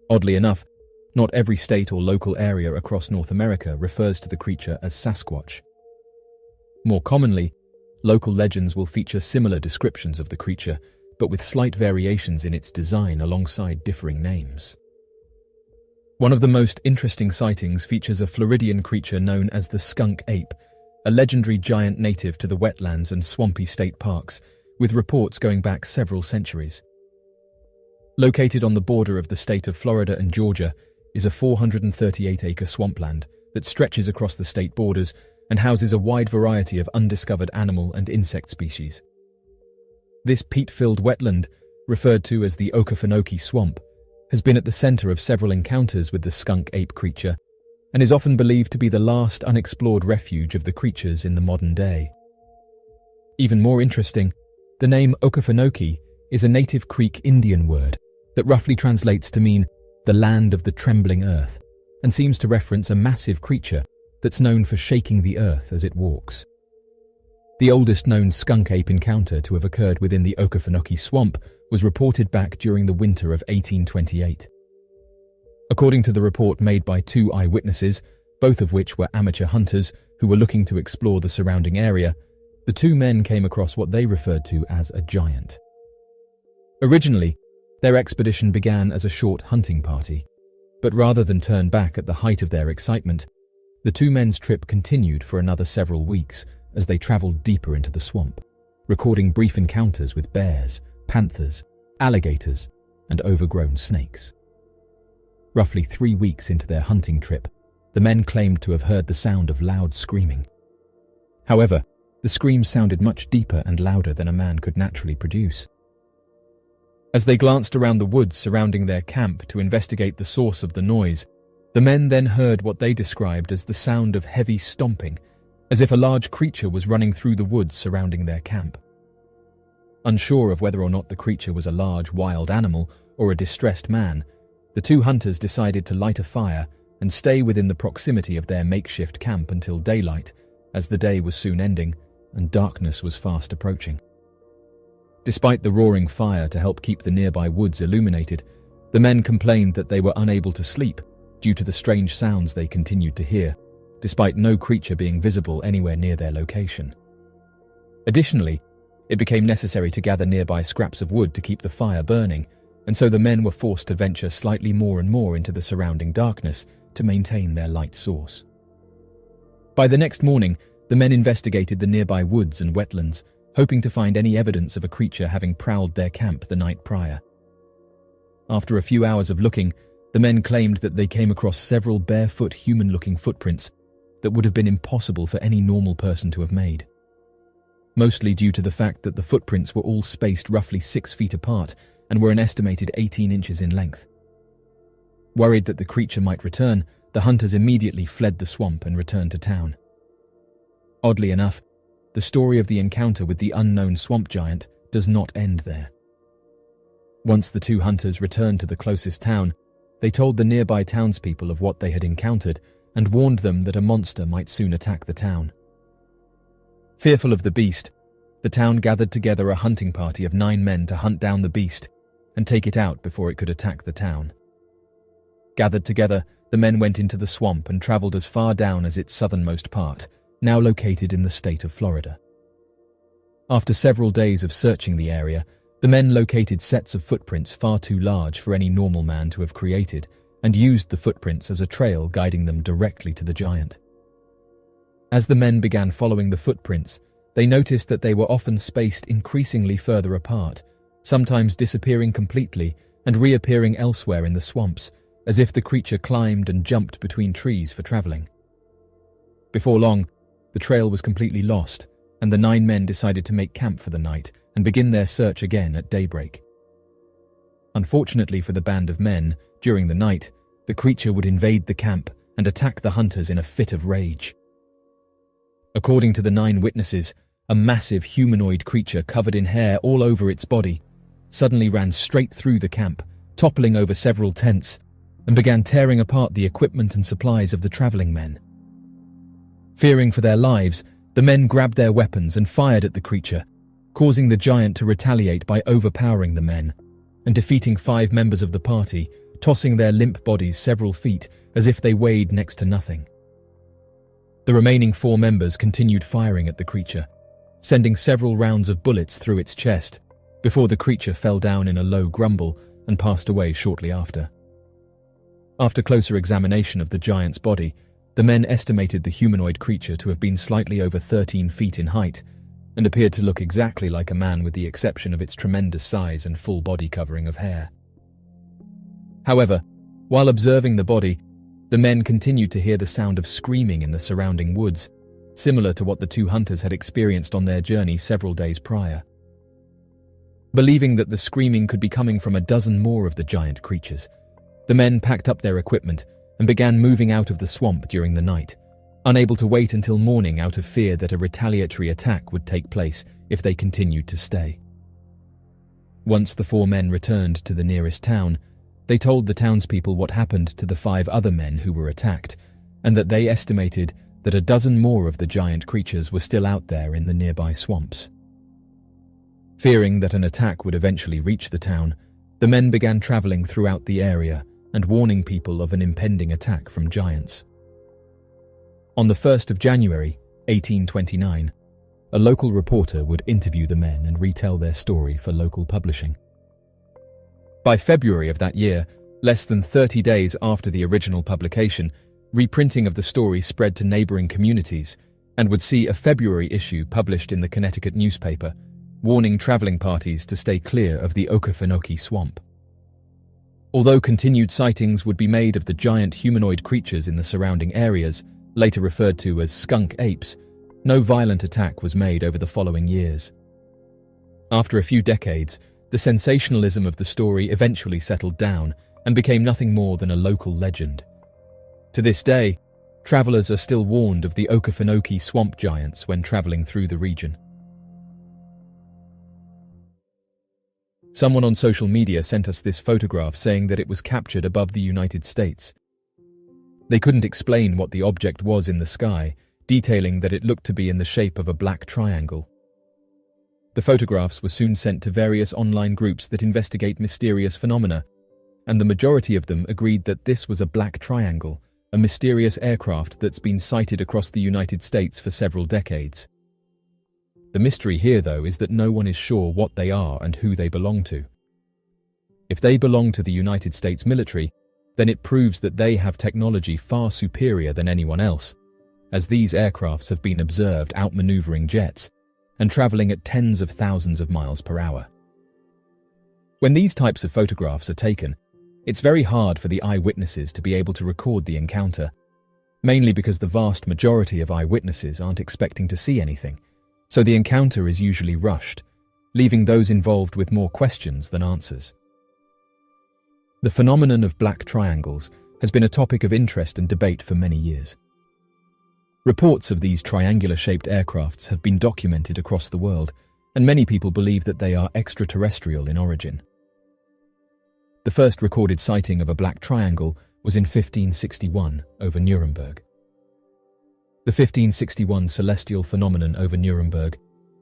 Oddly enough, not every state or local area across North America refers to the creature as Sasquatch. More commonly, local legends will feature similar descriptions of the creature, but with slight variations in its design alongside differing names. One of the most interesting sightings features a Floridian creature known as the skunk ape, a legendary giant native to the wetlands and swampy state parks, with reports going back several centuries. Located on the border of the state of Florida and Georgia is a 438-acre swampland that stretches across the state borders and houses a wide variety of undiscovered animal and insect species. This peat-filled wetland, referred to as the Okefenokee Swamp, has been at the center of several encounters with the skunk ape creature and is often believed to be the last unexplored refuge of the creatures in the modern day. Even more interesting, the name Okefenokee is a native Creek Indian word that roughly translates to mean the land of the trembling earth and seems to reference a massive creature that's known for shaking the earth as it walks. The oldest known skunk ape encounter to have occurred within the Okefenokee Swamp was reported back during the winter of 1828. According to the report made by 2 eyewitnesses, both of which were amateur hunters who were looking to explore the surrounding area, the 2 men came across what they referred to as a giant. Originally, their expedition began as a short hunting party, but rather than turn back at the height of their excitement, the 2 men's trip continued for another several weeks as they traveled deeper into the swamp, recording brief encounters with bears, panthers, alligators, and overgrown snakes. Roughly 3 weeks into their hunting trip, the men claimed to have heard the sound of loud screaming. However, the screams sounded much deeper and louder than a man could naturally produce. As they glanced around the woods surrounding their camp to investigate the source of the noise, the men then heard what they described as the sound of heavy stomping, as if a large creature was running through the woods surrounding their camp. Unsure of whether or not the creature was a large wild animal or a distressed man, the 2 hunters decided to light a fire and stay within the proximity of their makeshift camp until daylight, as the day was soon ending and darkness was fast approaching. Despite the roaring fire to help keep the nearby woods illuminated, the men complained that they were unable to sleep due to the strange sounds they continued to hear, despite no creature being visible anywhere near their location. Additionally, it became necessary to gather nearby scraps of wood to keep the fire burning, and so the men were forced to venture slightly more and more into the surrounding darkness to maintain their light source. By the next morning, the men investigated the nearby woods and wetlands, hoping to find any evidence of a creature having prowled their camp the night prior. After a few hours of looking, the men claimed that they came across several barefoot human-looking footprints that would have been impossible for any normal person to have made. Mostly due to the fact that the footprints were all spaced roughly 6 feet apart and were an estimated 18 inches in length. Worried that the creature might return, the hunters immediately fled the swamp and returned to town. Oddly enough, the story of the encounter with the unknown swamp giant does not end there. Once the 2 hunters returned to the closest town, they told the nearby townspeople of what they had encountered and warned them that a monster might soon attack the town. Fearful of the beast, the town gathered together a hunting party of 9 men to hunt down the beast and take it out before it could attack the town. Gathered together, the men went into the swamp and traveled as far down as its southernmost part, now located in the state of Florida. After several days of searching the area, the men located sets of footprints far too large for any normal man to have created and used the footprints as a trail guiding them directly to the giant. As the men began following the footprints, they noticed that they were often spaced increasingly further apart, sometimes disappearing completely and reappearing elsewhere in the swamps, as if the creature climbed and jumped between trees for traveling. Before long, the trail was completely lost, and the 9 men decided to make camp for the night and begin their search again at daybreak. Unfortunately for the band of men, during the night, the creature would invade the camp and attack the hunters in a fit of rage. According to the 9 witnesses, a massive humanoid creature covered in hair all over its body suddenly ran straight through the camp, toppling over several tents, and began tearing apart the equipment and supplies of the traveling men. Fearing for their lives, the men grabbed their weapons and fired at the creature, causing the giant to retaliate by overpowering the men and defeating 5 members of the party, tossing their limp bodies several feet as if they weighed next to nothing. The remaining 4 members continued firing at the creature, sending several rounds of bullets through its chest before the creature fell down in a low grumble and passed away shortly after. After closer examination of the giant's body, the men estimated the humanoid creature to have been slightly over 13 feet in height and appeared to look exactly like a man with the exception of its tremendous size and full body covering of hair. However, while observing the body, the men continued to hear the sound of screaming in the surrounding woods, similar to what the 2 hunters had experienced on their journey several days prior. Believing that the screaming could be coming from a dozen more of the giant creatures, the men packed up their equipment and began moving out of the swamp during the night, unable to wait until morning out of fear that a retaliatory attack would take place if they continued to stay. Once the 4 men returned to the nearest town, they told the townspeople what happened to the 5 other men who were attacked, and that they estimated that a dozen more of the giant creatures were still out there in the nearby swamps. Fearing that an attack would eventually reach the town, the men began traveling throughout the area and warning people of an impending attack from giants. On the 1st of January, 1829, a local reporter would interview the men and retell their story for local publishing. By February of that year, less than 30 days after the original publication, reprinting of the story spread to neighboring communities and would see a February issue published in the Connecticut newspaper, warning traveling parties to stay clear of the Okefenokee swamp. Although continued sightings would be made of the giant humanoid creatures in the surrounding areas, later referred to as skunk apes, no violent attack was made over the following years. After a few decades, the sensationalism of the story eventually settled down and became nothing more than a local legend. To this day, travelers are still warned of the Okefenokee swamp giants when traveling through the region. Someone on social media sent us this photograph saying that it was captured above the United States. They couldn't explain what the object was in the sky, detailing that it looked to be in the shape of a black triangle. The photographs were soon sent to various online groups that investigate mysterious phenomena, and the majority of them agreed that this was a black triangle, a mysterious aircraft that's been sighted across the United States for several decades. The mystery here, though, is that no one is sure what they are and who they belong to. If they belong to the United States military, then it proves that they have technology far superior than anyone else, as these aircrafts have been observed outmaneuvering jets and traveling at tens of thousands of miles per hour. When these types of photographs are taken, it's very hard for the eyewitnesses to be able to record the encounter, mainly because the vast majority of eyewitnesses aren't expecting to see anything, so the encounter is usually rushed, leaving those involved with more questions than answers. The phenomenon of black triangles has been a topic of interest and debate for many years. Reports of these triangular-shaped aircrafts have been documented across the world, and many people believe that they are extraterrestrial in origin. The first recorded sighting of a black triangle was in 1561 over Nuremberg. The 1561 celestial phenomenon over Nuremberg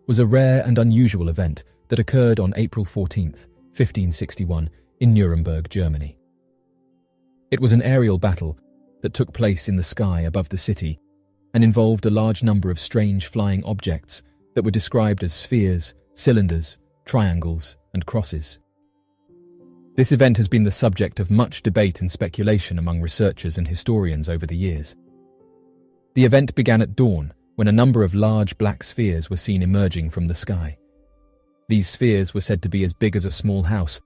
was a rare and unusual event that occurred on April 14, 1561, in Nuremberg, Germany. It was an aerial battle that took place in the sky above the city and involved a large number of strange flying objects that were described as spheres, cylinders, triangles, and crosses. This event has been the subject of much debate and speculation among researchers and historians over the years. The event began at dawn when a number of large black spheres were seen emerging from the sky. These spheres were said to be as big as a small house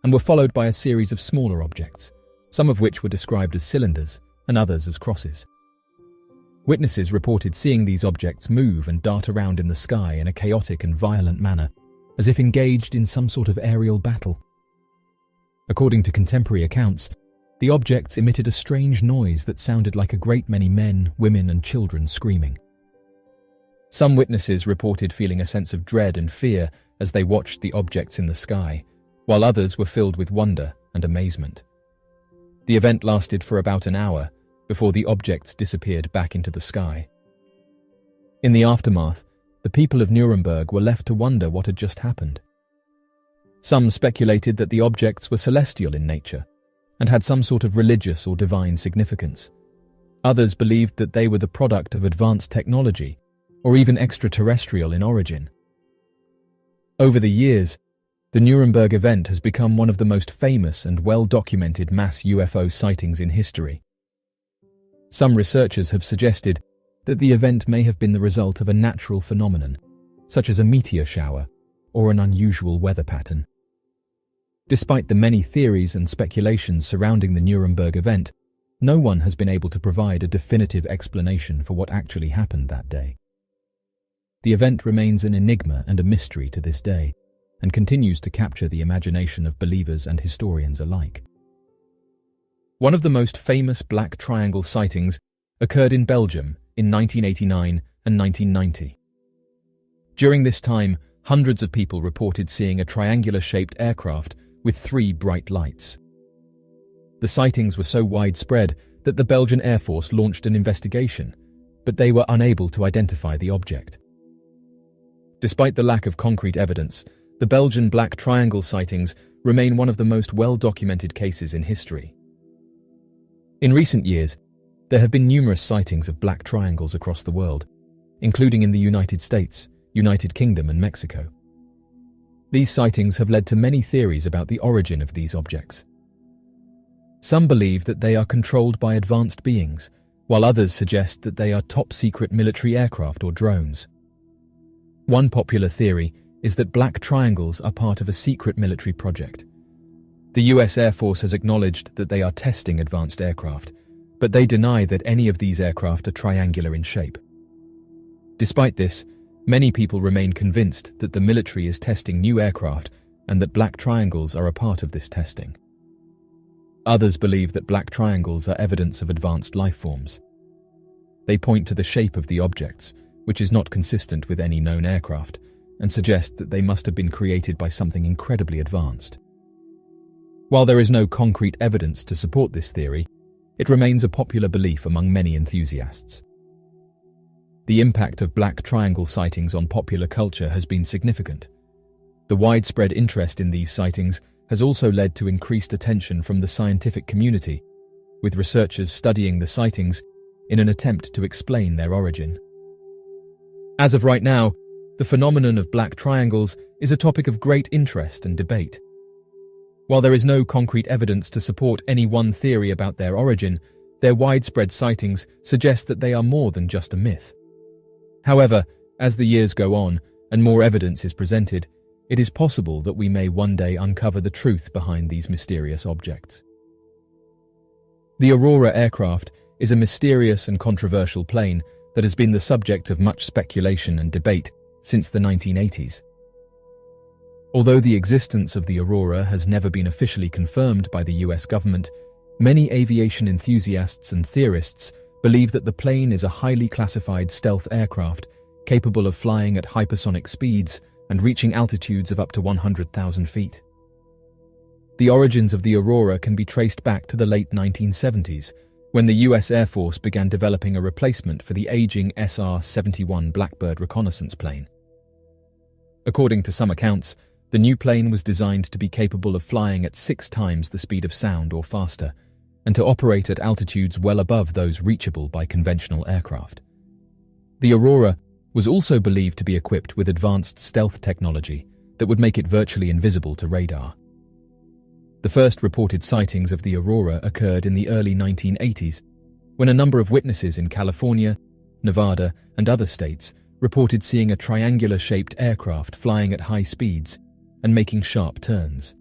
and were followed by a series of smaller objects, some of which were described as cylinders and others as crosses. Witnesses reported seeing these objects move and dart around in the sky in a chaotic and violent manner, as if engaged in some sort of aerial battle. According to contemporary accounts, the objects emitted a strange noise that sounded like a great many men, women, and children screaming. Some witnesses reported feeling a sense of dread and fear as they watched the objects in the sky, while others were filled with wonder and amazement. The event lasted for about an hour before the objects disappeared back into the sky. In the aftermath, the people of Nuremberg were left to wonder what had just happened. Some speculated that the objects were celestial in nature and had some sort of religious or divine significance. Others believed that they were the product of advanced technology or even extraterrestrial in origin. Over the years, the Nuremberg event has become one of the most famous and well-documented mass UFO sightings in history. Some researchers have suggested that the event may have been the result of a natural phenomenon, such as a meteor shower or an unusual weather pattern. Despite the many theories and speculations surrounding the Nuremberg event, no one has been able to provide a definitive explanation for what actually happened that day. The event remains an enigma and a mystery to this day, and continues to capture the imagination of believers and historians alike. One of the most famous black triangle sightings occurred in Belgium in 1989 and 1990. During this time, hundreds of people reported seeing a triangular-shaped aircraft with 3 bright lights. The sightings were so widespread that the Belgian Air Force launched an investigation, but they were unable to identify the object. Despite the lack of concrete evidence, The Belgian Black Triangle sightings remain one of the most well-documented cases in history. In recent years, there have been numerous sightings of black triangles across the world, including in the United States, United Kingdom, and Mexico. These sightings have led to many theories about the origin of these objects. Some believe that they are controlled by advanced beings, while others suggest that they are top-secret military aircraft or drones. One popular theory is that black triangles are part of a secret military project. The US Air Force has acknowledged that they are testing advanced aircraft, but they deny that any of these aircraft are triangular in shape. Despite this, many people remain convinced that the military is testing new aircraft and that black triangles are a part of this testing. Others believe that black triangles are evidence of advanced life forms. They point to the shape of the objects, which is not consistent with any known aircraft, and suggest that they must have been created by something incredibly advanced. While there is no concrete evidence to support this theory, it remains a popular belief among many enthusiasts. The impact of black triangle sightings on popular culture has been significant. The widespread interest in these sightings has also led to increased attention from the scientific community, with researchers studying the sightings in an attempt to explain their origin. As of right now, the phenomenon of black triangles is a topic of great interest and debate. While there is no concrete evidence to support any one theory about their origin, their widespread sightings suggest that they are more than just a myth. However, as the years go on and more evidence is presented, it is possible that we may one day uncover the truth behind these mysterious objects. The Aurora aircraft is a mysterious and controversial plane that has been the subject of much speculation and debate since the 1980s. Although the existence of the Aurora has never been officially confirmed by the US government, many aviation enthusiasts and theorists believe that the plane is a highly classified stealth aircraft capable of flying at hypersonic speeds and reaching altitudes of up to 100,000 feet. The origins of the Aurora can be traced back to the late 1970s, when the US Air Force began developing a replacement for the aging SR-71 Blackbird reconnaissance plane. According to some accounts, the new plane was designed to be capable of flying at 6 times the speed of sound or faster, and to operate at altitudes well above those reachable by conventional aircraft. The Aurora was also believed to be equipped with advanced stealth technology that would make it virtually invisible to radar. The first reported sightings of the Aurora occurred in the early 1980s, when a number of witnesses in California, Nevada, and other states reported seeing a triangular-shaped aircraft flying at high speeds and making sharp turns.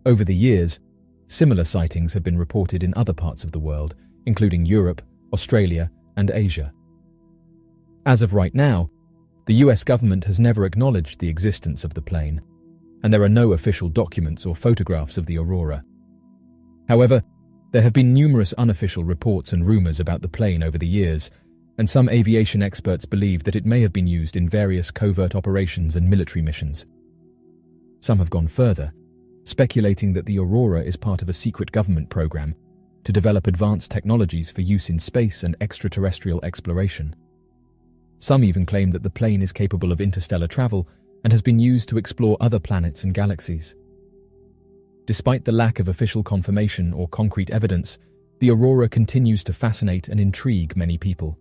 Over the years, similar sightings have been reported in other parts of the world, including Europe, Australia, and Asia. As of right now, the US government has never acknowledged the existence of the plane, and there are no official documents or photographs of the Aurora. However, there have been numerous unofficial reports and rumors about the plane over the years, and some aviation experts believe that it may have been used in various covert operations and military missions. Some have gone further, speculating that the Aurora is part of a secret government program to develop advanced technologies for use in space and extraterrestrial exploration. Some even claim that the plane is capable of interstellar travel and has been used to explore other planets and galaxies. Despite the lack of official confirmation or concrete evidence, the Aurora continues to fascinate and intrigue many people.